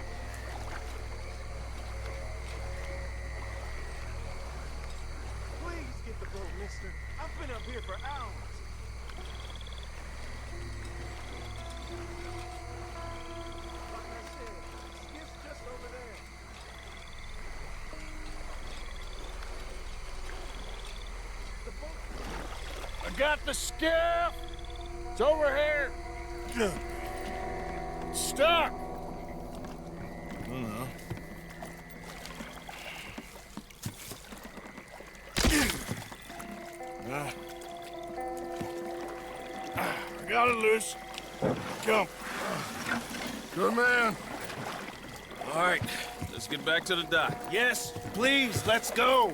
Please get the boat, mister. I've been up here for hours. Like I said, skiff's just over there. The boat. I got the skiff! It's over here! It's stuck! I got it loose. Jump. Good man. All right, let's get back to the dock. Yes, please, let's go.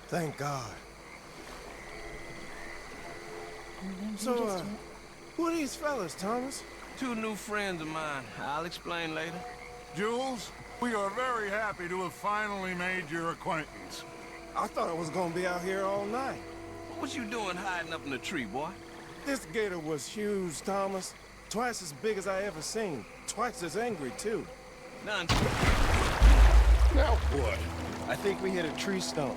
Thank God. So, who are these fellas, Thomas? Two new friends of mine. I'll explain later. Jules, we are very happy to have finally made your acquaintance. I thought I was gonna be out here all night. What was you doing hiding up in the tree, boy? This gator was huge, Thomas. Twice as big as I ever seen. Twice as angry, too. None. Now what? I think we hit a tree stump.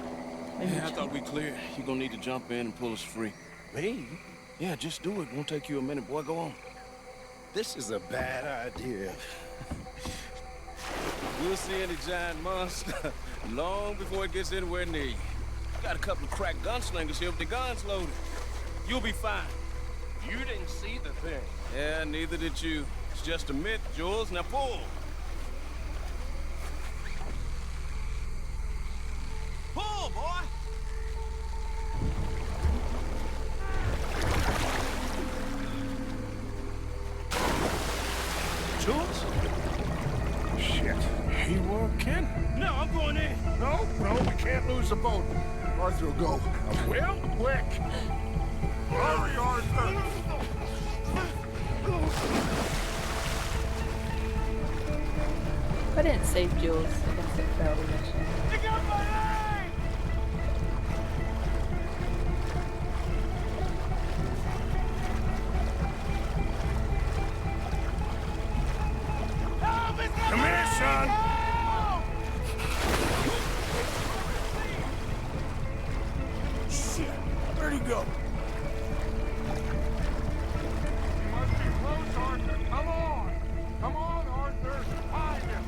Yeah, I thought we cleared. You gonna need to jump in and pull us free. Me? Yeah, just do it. Won't take you a minute, boy. Go on. This is a bad idea. We'll see any giant monster long before it gets anywhere near you. Got a couple of crack gunslingers here with their guns loaded. You'll be fine. You didn't see the thing. Yeah, neither did you. It's just a myth, Jules. Now pull. Pull, boy! Jules? Shit. He working? No, I'm going in. No, we can't lose the boat. Arthur will go. Well, quick. Hurry, Arthur! If I didn't save Jules, I guess it failed the mission. Pick up my leg! Help! It's Come here, son. Help! Shit. Where'd he go? He must be close, Arthur. Come on! Come on, Arthur! Find him!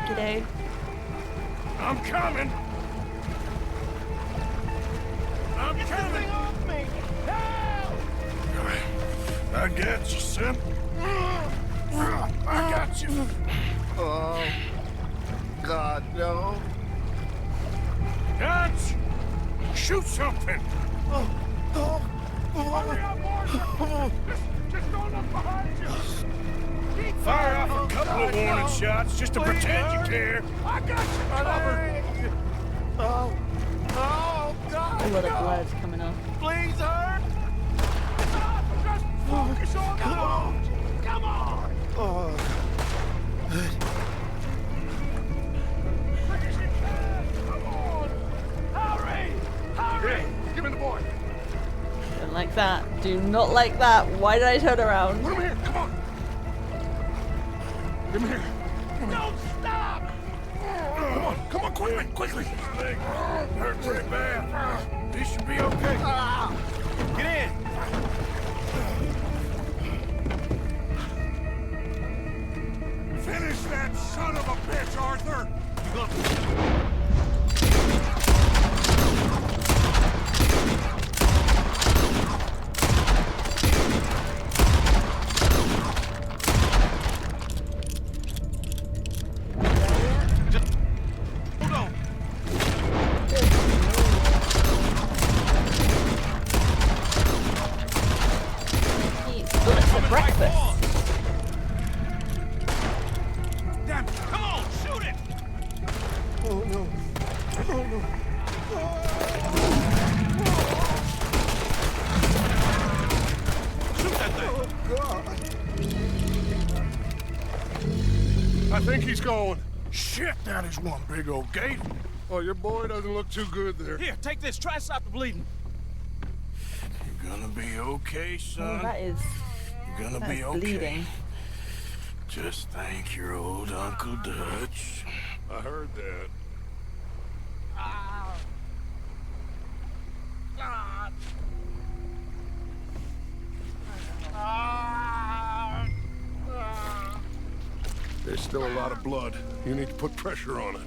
G'day. I'm coming. I'm Get this coming. thing off me! Help! I got you, son. I got you. Oh, God, no. Dutch! Shoot something! Hurry up, Arthur! Just don't look behind you! Keep Fire off a firing. couple of warning shots just to Please, pretend you hurry. care. I got you covered! Oh, God! A lot of blood's coming off. Please, hurt! Just Focus on the road! Come on! Come on! Hurry! Hurry! Give me the boy. Don't like that. Do not like that. Why did I turn around? Put him here. Come on. Give him here. Don't stop! Come on, quickly, quickly. Hurt pretty bad. He should be okay. Get in! Finish that son of a bitch, Arthur. Hold on! Eat bullets for breakfast. Damn it! Come on, shoot it! Oh, no. Oh, no. Shoot that thing! Oh, God. I think he's going. Shit, that is one big old gate. Oh, your boy doesn't look too good there. Here, take this. Try to stop the bleeding. You're gonna be okay, son. Oh, that is You're gonna that be is okay. bleeding. Just thank your old Uncle Dutch. I heard that. There's still a lot of blood. You need to put pressure on it.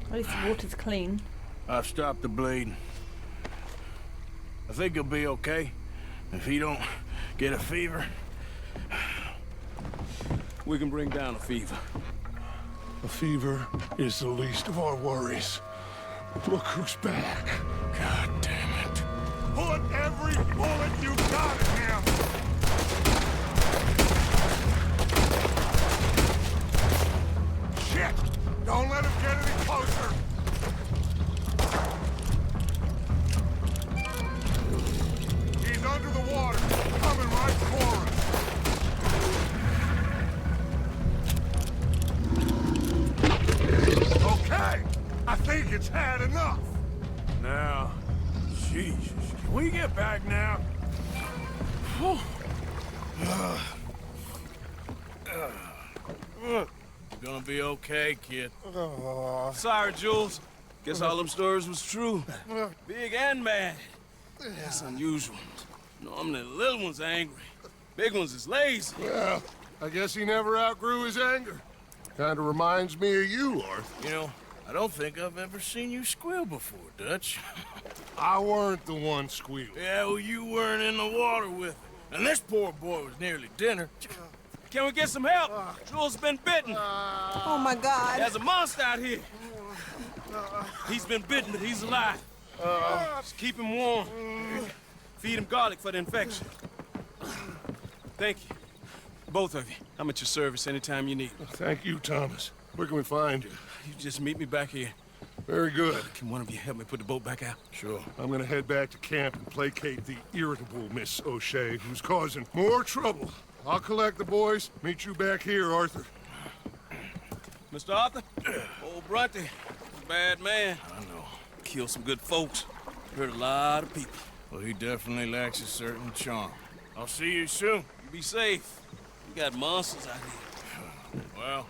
At least the water's clean. I've stopped the bleeding. I think he'll be okay. If he don't get a fever. We can bring down a fever. A fever is the least of our worries. Look who's back. God damn it. Put every bullet you got in him! Shit! Don't let him get any closer! He's under the water, coming right for us. Okay! I think it's had enough! Now, Jesus, can we get back now? You're gonna be okay, kid. Sorry, Jules. Guess all them stories was true. Big and mad. That's unusual. Normally the little ones are angry. Big ones is lazy. Well, I guess he never outgrew his anger. Kinda reminds me of you, Arthur. You know, I don't think I've ever seen you squeal before, Dutch. I weren't the one squealing. Yeah, well, you weren't in the water with him. And this poor boy was nearly dinner. Can we get some help? Jules been bitten. Oh my God. There's a monster out here. He's been bitten, but he's alive. Just keep him warm. Feed him garlic for the infection. Thank you. Both of you. I'm at your service anytime you need. Thank you, Thomas. Where can we find you? You just meet me back here. Very good. Can one of you help me put the boat back out? Sure. I'm gonna head back to camp and placate the irritable Miss O'Shea, who's causing more trouble. I'll collect the boys. Meet you back here, Arthur. Mr. Arthur? Old Brunty. He's a bad man. I know. Killed some good folks. Hurt a lot of people. Well, he definitely lacks a certain charm. I'll see you soon. You be safe. We got monsters out here. Well...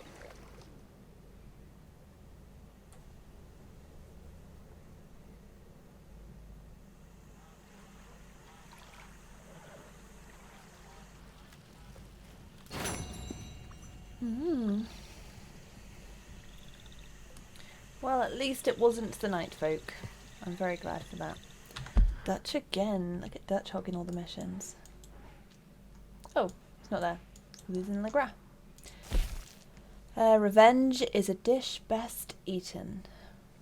Well, at least it wasn't the night folk. I'm very glad for that. Dutch again. Look at Dutch hogging all the missions. Oh, it's not there. Losing the graph. Revenge is a dish best eaten.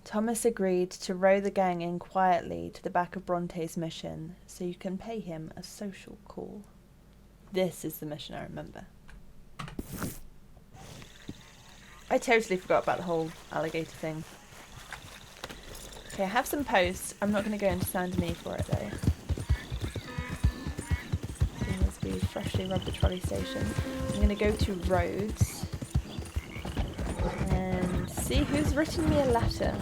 Thomas agreed to row the gang in quietly to the back of Bronte's mission so you can pay him a social call. This is the mission I remember. I totally forgot about the whole alligator thing. Okay, I have some posts. I'm not going to go into Saint-Denis for it though. As we freshly rubbed the trolley station, I'm going to go to Rhodes and see who's written me a letter.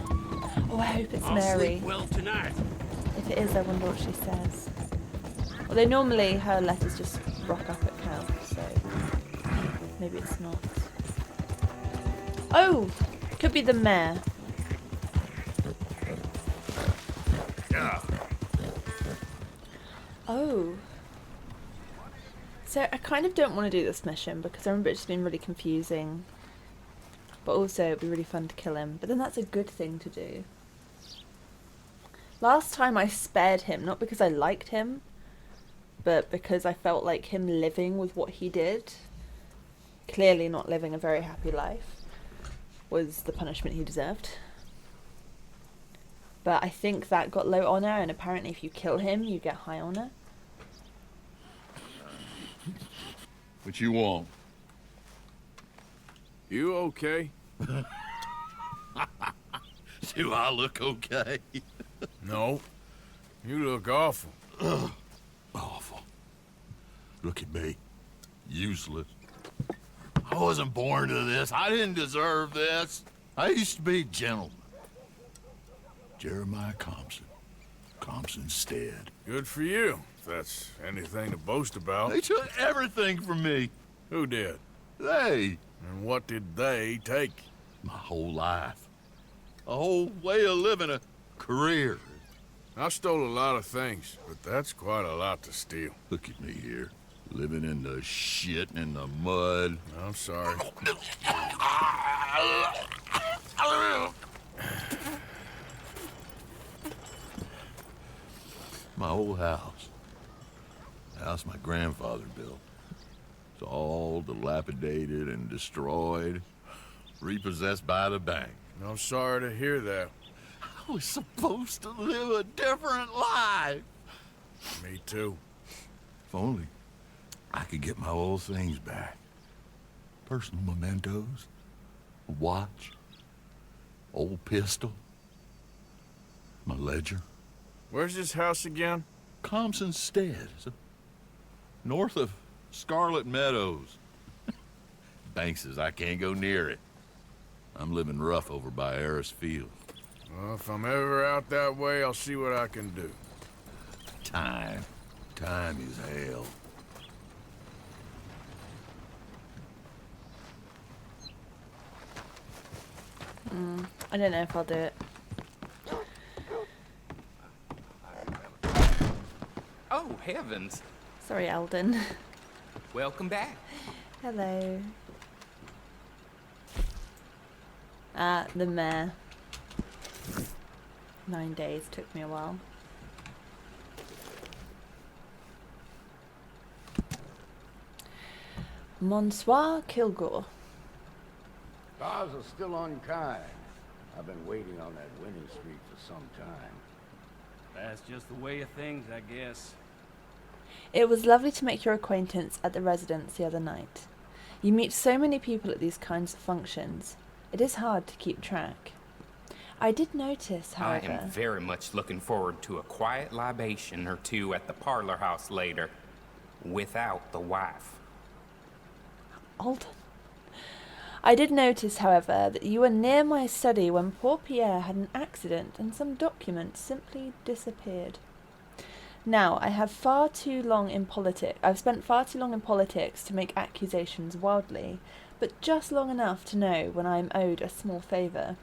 Oh, I hope it's Mary. Sleep well tonight. If it is, I wonder what she says. Although normally her letters just rock up at camp, so maybe it's not. Oh, could be the mayor. Yeah. Oh. So I kind of don't want to do this mission because I remember it just being really confusing. But also it'd be really fun to kill him. But then that's a good thing to do. Last time I spared him, not because I liked him, but because I felt like him living with what he did, clearly not living a very happy life, was the punishment he deserved. But I think that got low honor, and apparently if you kill him, you get high honor. What you want? You okay? Do I look okay? No. You look awful. Awful. Look at me. Useless. I wasn't born to this. I didn't deserve this. I used to be a gentleman. Jeremiah Compson. Compson Stead. Good for you, if that's anything to boast about. They took everything from me. Who did? They. And what did they take? My whole life. A whole way of living, a career. I stole a lot of things, but that's quite a lot to steal. Look at me here, living in the shit and in the mud. I'm sorry. My old house. The house my grandfather built. It's all dilapidated and destroyed. Repossessed by the bank. I'm sorry to hear that. I was supposed to live a different life. Me too. If only I could get my old things back. Personal mementos, a watch, old pistol, my ledger. Where's this house again? Compson Stead, north of Scarlet Meadows. Bank says I can't go near it. I'm living rough over by Harris Field. Well, if I'm ever out that way, I'll see what I can do. Time. Time is hell. I don't know if I'll do it. Oh, heavens. Sorry, Alden. Welcome back. Hello. The mayor. 9 days, took me a while. Monsieur Kilgore. Stars are still unkind. I've been waiting on that winning streak for some time. That's just the way of things, I guess. It was lovely to make your acquaintance at the residence the other night. You meet so many people at these kinds of functions. It is hard to keep track. I did notice, however... I am very much looking forward to a quiet libation or two at the parlor house later, without the wife. Alden. I did notice, however, that you were near my study when poor Pierre had an accident and some documents simply disappeared. Now, I've spent far too long in politics to make accusations wildly, but just long enough to know when I am owed a small favour.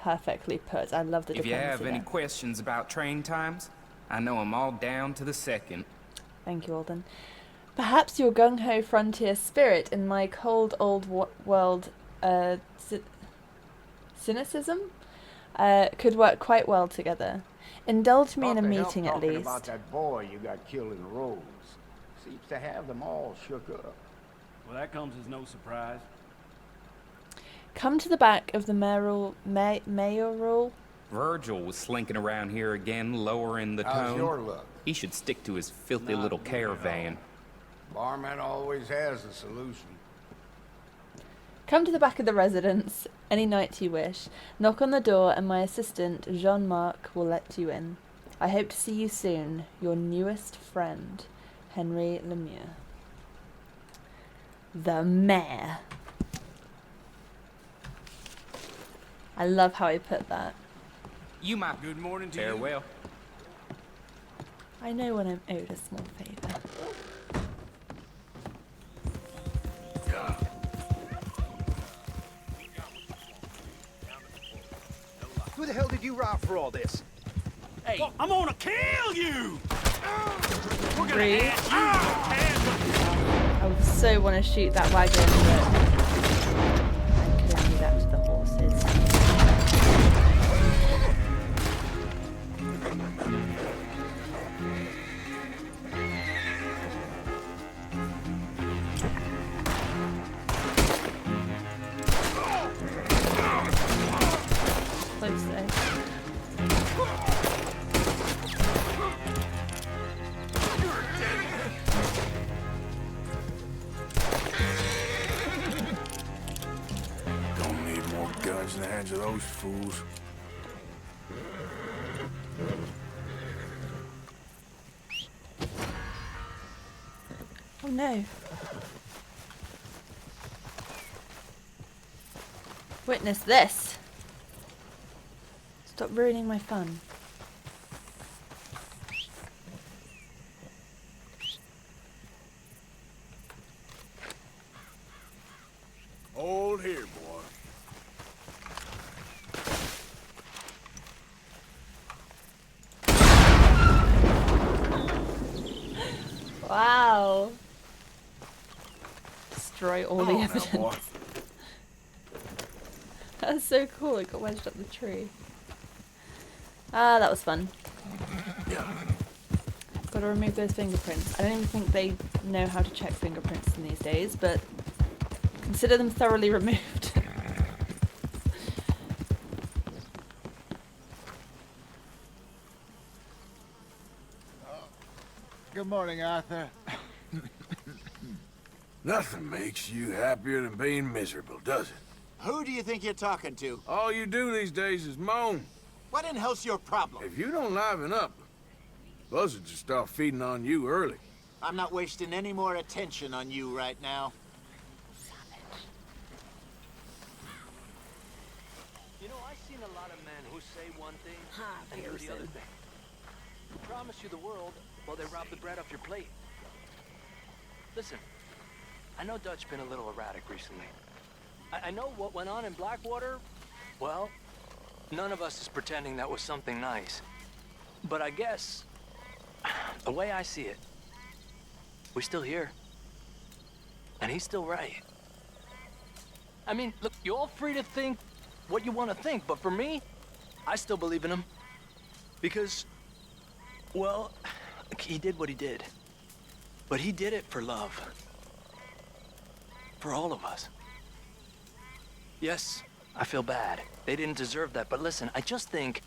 Perfectly put. I love the diplomacy. If you have any questions about train times, I know them all down to the second. Thank you, Alden. Perhaps your gung-ho frontier spirit and my cold old world cynicism could work quite well together. Indulge me in a meeting at least. About that boy you got killed in Rhodes. Seems to have them all shook up. Well, that comes as no surprise. Come to the back of the mayoral... Virgil was slinking around here again, lowering the tone. How's your luck? He should stick to his filthy little caravan. Barman always has a solution. Come to the back of the residence any night you wish. Knock on the door and my assistant, Jean-Marc, will let you in. I hope to see you soon. Your newest friend, Henry Lemieux. The mayor. I love how he put that. You might. Good morning to Farewell. I know when I'm owed a small favour. Who the hell did you rob for all this? Hey, I'm gonna kill you! We're gonna Three. ask you to cancel. I would so want to shoot that wagon, but I could only do that to the horses. Close though. Don't need more guns in the hands of those fools. Oh no. Witness this. Stop ruining my fun. Hold here, boy. Wow. Destroy all the Come on now, evidence. boy. That's so cool. It got wedged up the tree. Ah, that was fun. Got to remove those fingerprints. I don't even think they know how to check fingerprints in these days, but consider them thoroughly removed. Good morning, Arthur. Nothing makes you happier than being miserable, does it? Who do you think you're talking to? All you do these days is moan. What in hell's your problem? If you don't liven up, buzzards will start feeding on you early. I'm not wasting any more attention on you right now. You know, I've seen a lot of men who say one thing and do the other thing. Promise you the world while they rob the bread off your plate. Listen, I know Dutch been a little erratic recently. I know what went on in Blackwater, well, none of us is pretending that was something nice. But I guess, the way I see it, we're still here. And he's still right. I mean, look, you're all free to think what you want to think, but for me, I still believe in him. Because, well, he did what he did. But he did it for love. For all of us. Yes, I feel bad. They didn't deserve that, but listen, I just think,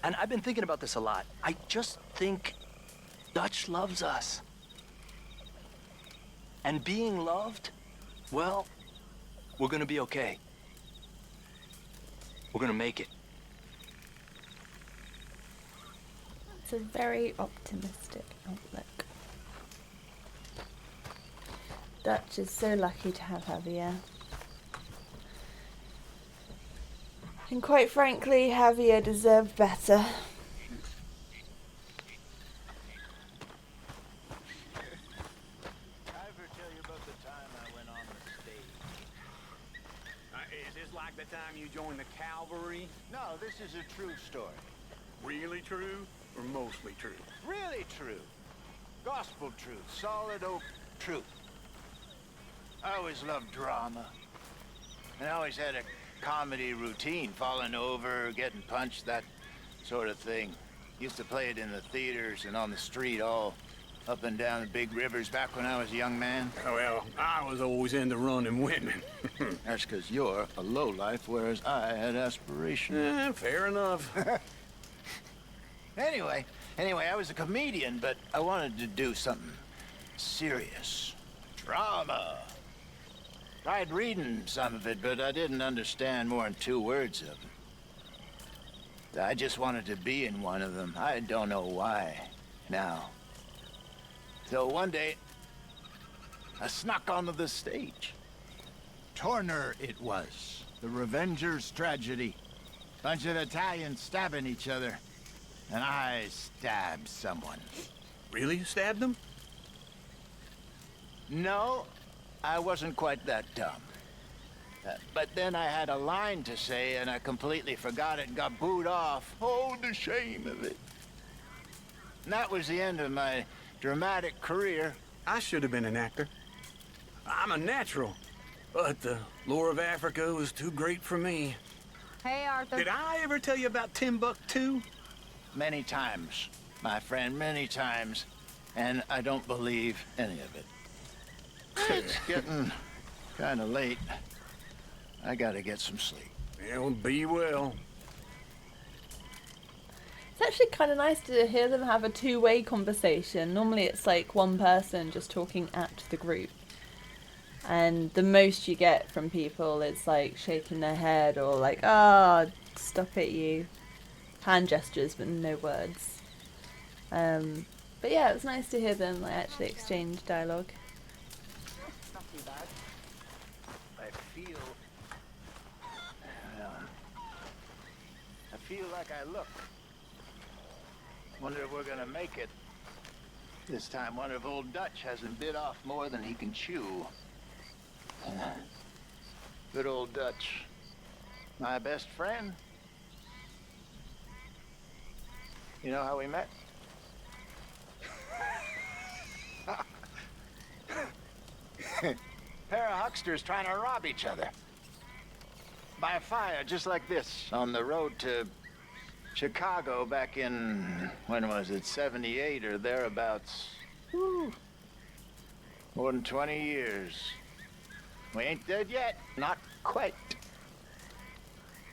and I've been thinking about this a lot, I just think Dutch loves us. And being loved, well, we're gonna be okay. We're gonna make it. It's a very optimistic outlook. Dutch is so lucky to have Javier. And quite frankly, Javier deserved better. Did I ever tell you about the time I went on the stage? Is this like the time you joined the cavalry? No, this is a true story. Really true or mostly true? Really true. Gospel truth. Solid oak truth. I always loved drama. And I always had a comedy routine, falling over, getting punched, that sort of thing. Used to play it in the theaters and on the street, all up and down the big rivers back when I was a young man. Well, I was always into running women. That's because you're a lowlife, whereas I had aspirations. Fair enough. Anyway, I was a comedian, but I wanted to do something serious. Drama. Tried reading some of it, but I didn't understand more than 2 words of it. I just wanted to be in one of them. I don't know why now. So one day, I snuck onto the stage. Turner it was. The Revenger's Tragedy. Bunch of Italians stabbing each other. And I stabbed someone. Really? You stabbed them? No, I wasn't quite that dumb. But then I had a line to say, and I completely forgot it and got booed off. Oh, the shame of it. And that was the end of my dramatic career. I should have been an actor. I'm a natural. But the lore of Africa was too great for me. Hey, Arthur. Did I ever tell you about Timbuktu? Many times, my friend, many times. And I don't believe any of it. It's getting kind of late. I gotta get some sleep. Well, be well. It's actually kind of nice to hear them have a two-way conversation. Normally it's like one person just talking at the group. And the most you get from people is like shaking their head or like, ah, stop it you. Hand gestures but no words. But yeah, it was nice to hear them like actually exchange dialogue. Not too bad. I feel like I look. Wonder if we're gonna make it. This time, wonder if old Dutch hasn't bit off more than he can chew. Good old Dutch. My best friend. You know how we met? Pair of hucksters trying to rob each other. By a fire, just like this, on the road to Chicago back in, when was it, 78 or thereabouts. Woo. More than 20 years. We ain't dead yet. Not quite.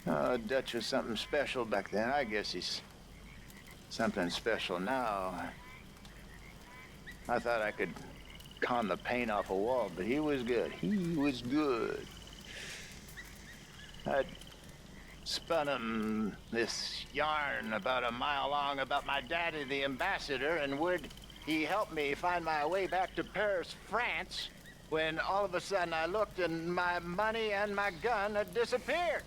Oh, Dutch was something special back then. I guess he's something special now. I thought I could con the paint off a wall, but he was good. He was good. I'd spun him this yarn about a mile long about my daddy, the ambassador, and would he help me find my way back to Paris, France, when all of a sudden I looked and my money and my gun had disappeared.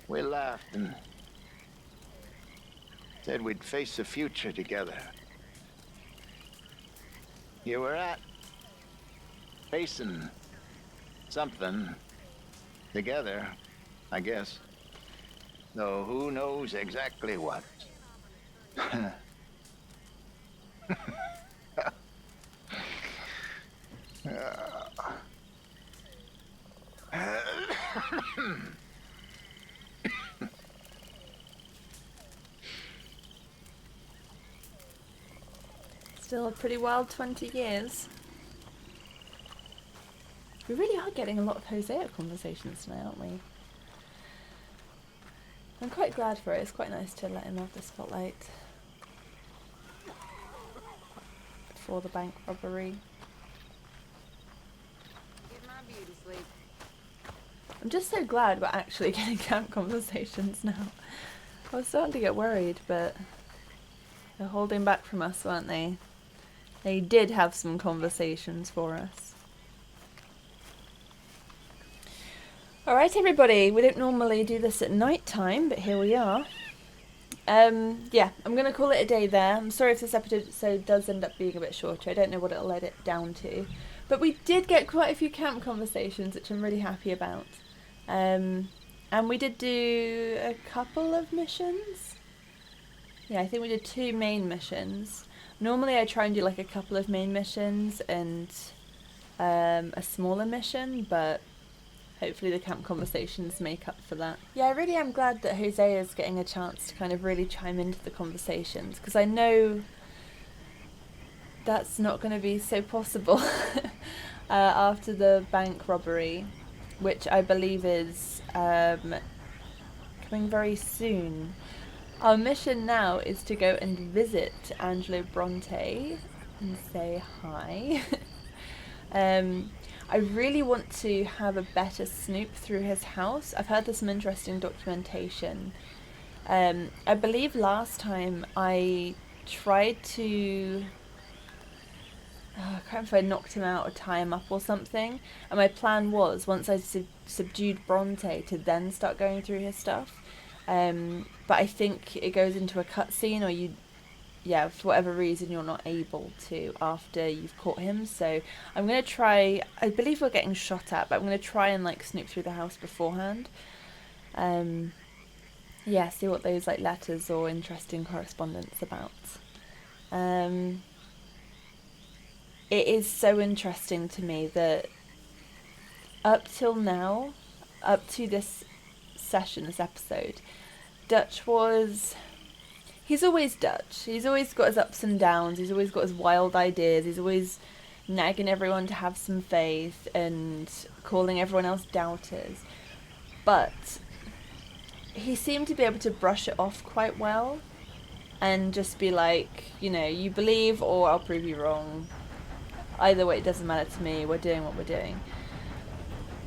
We laughed and said we'd face the future together. Here we're at. Facing something together, I guess. Though who knows exactly what. Still a pretty wild 20 years. We really are getting a lot of Hosea conversations tonight, aren't we? I'm quite glad for it. It's quite nice to let him have the spotlight. Before the bank robbery. Get my beauty sleep. I'm just so glad we're actually getting camp conversations now. I was starting to get worried, but they're holding back from us, weren't they? They did have some conversations for us. Alright everybody, we don't normally do this at night time, but here we are. Yeah, I'm going to call it a day there. I'm sorry if this episode does end up being a bit shorter. I don't know what it'll let it down to. But we did get quite a few camp conversations, which I'm really happy about. And we did do a couple of missions. Yeah, I think we did 2 main missions. Normally I try and do like a couple of main missions and a smaller mission, but hopefully the camp conversations make up for that. Yeah, I really am glad that Hosea is getting a chance to kind of really chime into the conversations, because I know that's not going to be so possible after the bank robbery, which I believe is coming very soon. Our mission now is to go and visit Angelo Bronte and say hi. I really want to have a better snoop through his house. I've heard there's some interesting documentation. I believe last time I tried to... I can't remember if I knocked him out or tie him up or something. And my plan was, once I subdued Bronte, to then start going through his stuff. But I think it goes into a cutscene, or you... yeah, for whatever reason you're not able to after you've caught him. So I'm going to try, I believe we're getting shot at, but I'm going to try and like snoop through the house beforehand. Yeah, see what those like letters or interesting correspondence about. It is so interesting to me that up till now, up to this session, this episode, Dutch was... he's always Dutch. He's always got his ups and downs. He's always got his wild ideas. He's always nagging everyone to have some faith and calling everyone else doubters. But he seemed to be able to brush it off quite well and just be like, you know, you believe or I'll prove you wrong. Either way, it doesn't matter to me. We're doing what we're doing.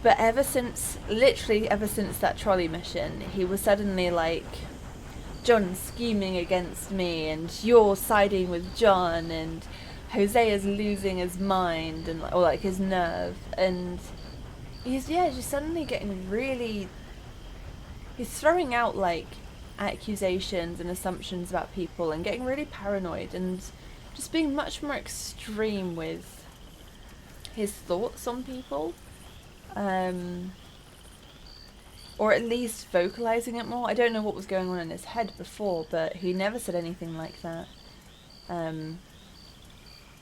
But literally ever since that trolley mission, he was suddenly like... John's scheming against me, and you're siding with John, and Hosea's losing his mind, and or like his nerve, and he's just suddenly getting really... he's throwing out like accusations and assumptions about people, and getting really paranoid, and just being much more extreme with his thoughts on people. Or at least vocalizing it more. I don't know what was going on in his head before, but he never said anything like that.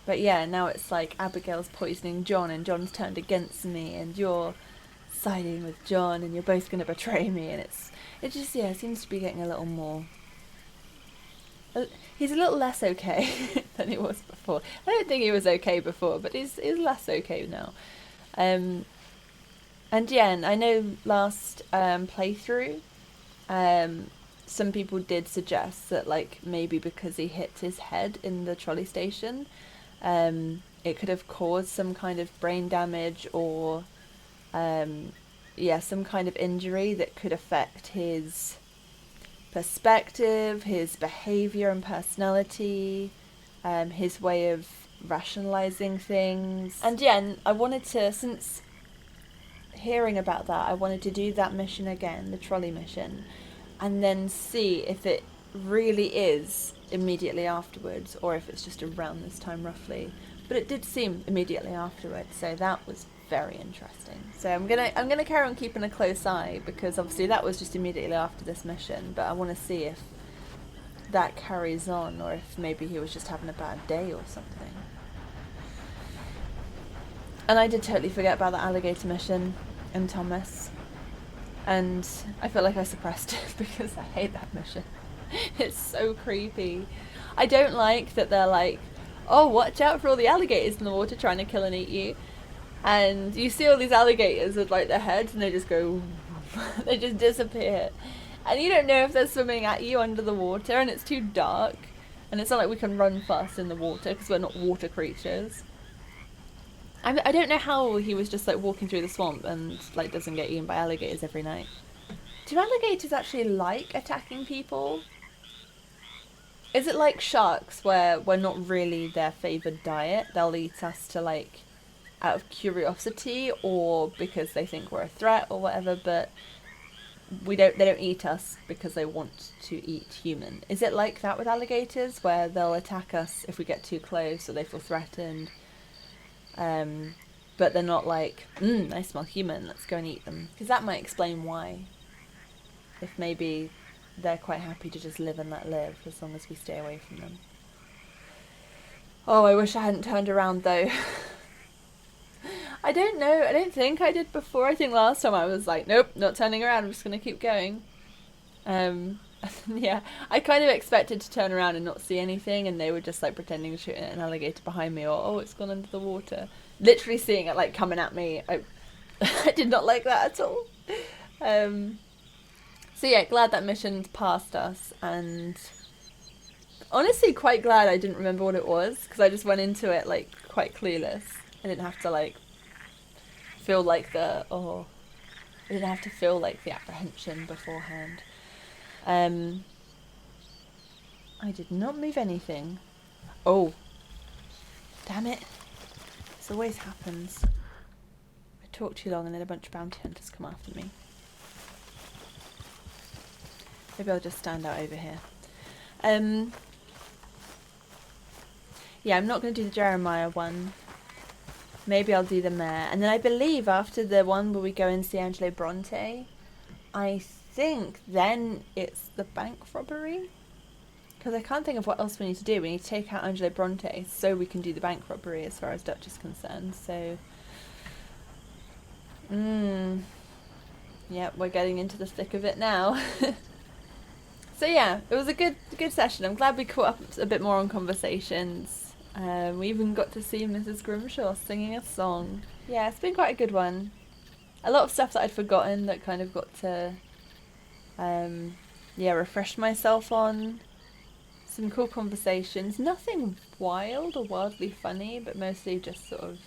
But yeah, now it's like Abigail's poisoning John, and John's turned against me, and you're siding with John, and you're both going to betray me, and it just seems to be getting a little more... he's a little less okay than he was before. I don't think he was okay before, but he's less okay now. And yeah, and I know last playthrough, some people did suggest that like maybe because he hit his head in the trolley station, it could have caused some kind of brain damage or some kind of injury that could affect his perspective, his behavior and personality, his way of rationalizing things. And yeah, and I wanted to, since hearing about that, I wanted to do that mission again, the trolley mission, and then see if it really is immediately afterwards or if it's just around this time roughly. But it did seem immediately afterwards, so that was very interesting. So I'm gonna carry on keeping a close eye, because obviously that was just immediately after this mission, but I want to see if that carries on or if maybe he was just having a bad day or something. And I did totally forget about the alligator mission and Thomas, and I feel like I suppressed it because I hate that mission. It's so creepy. I don't like that they're like, oh, watch out for all the alligators in the water trying to kill and eat you, and you see all these alligators with like their heads and they just go they just disappear, and you don't know if they're swimming at you under the water, and it's too dark, and it's not like we can run fast in the water because we're not water creatures. I don't know how he was just like walking through the swamp and like doesn't get eaten by alligators every night. Do alligators actually like attacking people? Is it like sharks where we're not really their favoured diet? They'll eat us to like out of curiosity or because they think we're a threat or whatever, but they don't eat us because they want to eat human. Is it like that with alligators where they'll attack us if we get too close or they feel threatened? But they're not like, I smell human, let's go and eat them. Because that might explain why. If maybe they're quite happy to just live and let live as long as we stay away from them. Oh, I wish I hadn't turned around though. I don't know, I don't think I did before. I think last time I was like, nope, not turning around, I'm just going to keep going. Yeah, I kind of expected to turn around and not see anything, and they were just like pretending to shoot an alligator behind me, or oh, it's gone under the water. Literally seeing it like coming at me, I did not like that at all. So yeah, glad that mission's passed us, and honestly quite glad I didn't remember what it was, because I just went into it like quite clueless. I didn't have to like feel like the I didn't have to feel like the apprehension beforehand. I did not move anything. Oh, damn it! This always happens. I talk too long and then a bunch of bounty hunters come after me. Maybe I'll just stand out over here. Yeah, I'm not going to do the Jeremiah one. Maybe I'll do the mayor. And then I believe after the one where we go and see Angelo Bronte, I think then it's the bank robbery. Because I can't think of what else we need to do. We need to take out Angelo Bronte so we can do the bank robbery as far as Dutch is concerned. So, yeah, we're getting into the thick of it now. So yeah, it was a good session. I'm glad we caught up a bit more on conversations. We even got to see Mrs. Grimshaw singing a song. Yeah, it's been quite a good one. A lot of stuff that I'd forgotten that kind of got to, yeah, refresh myself on. Some cool conversations. Nothing wild or wildly funny, but mostly just sort of,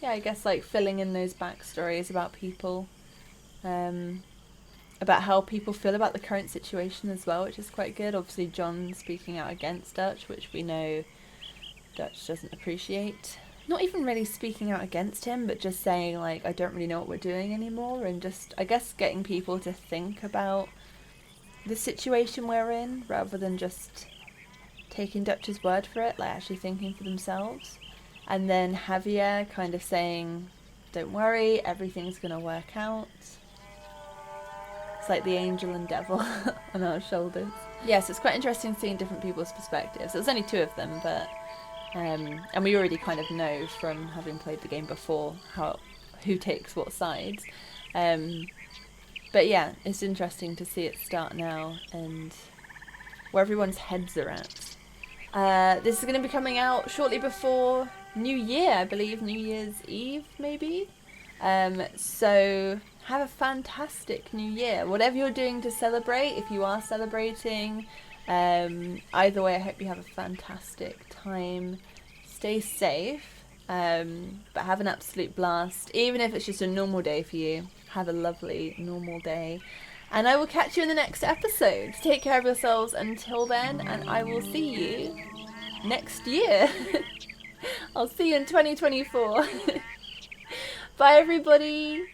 yeah, I guess like filling in those backstories about people. About how people feel about the current situation as well, which is quite good. Obviously John speaking out against Dutch, which we know Dutch doesn't appreciate. Not even really speaking out against him, but just saying like, I don't really know what we're doing anymore, and just, I guess, getting people to think about the situation we're in, rather than just taking Dutch's word for it, like actually thinking for themselves. And then Javier kind of saying, don't worry, everything's gonna work out. It's like the angel and devil on our shoulders. Yes, it's quite interesting seeing different people's perspectives. There's only 2 of them, but and we already kind of know from having played the game before who takes what sides. But yeah, it's interesting to see it start now and where everyone's heads are at. This is going to be coming out shortly before New Year, I believe, New Year's Eve maybe. So have a fantastic New Year. Whatever you're doing to celebrate, if you are celebrating, either way, I hope you have a fantastic time. Stay safe, but have an absolute blast. Even if it's just a normal day for you, have a lovely normal day. And I will catch you in the next episode. Take care of yourselves until then, and I will see you next year. I'll see you in 2024. Bye, everybody.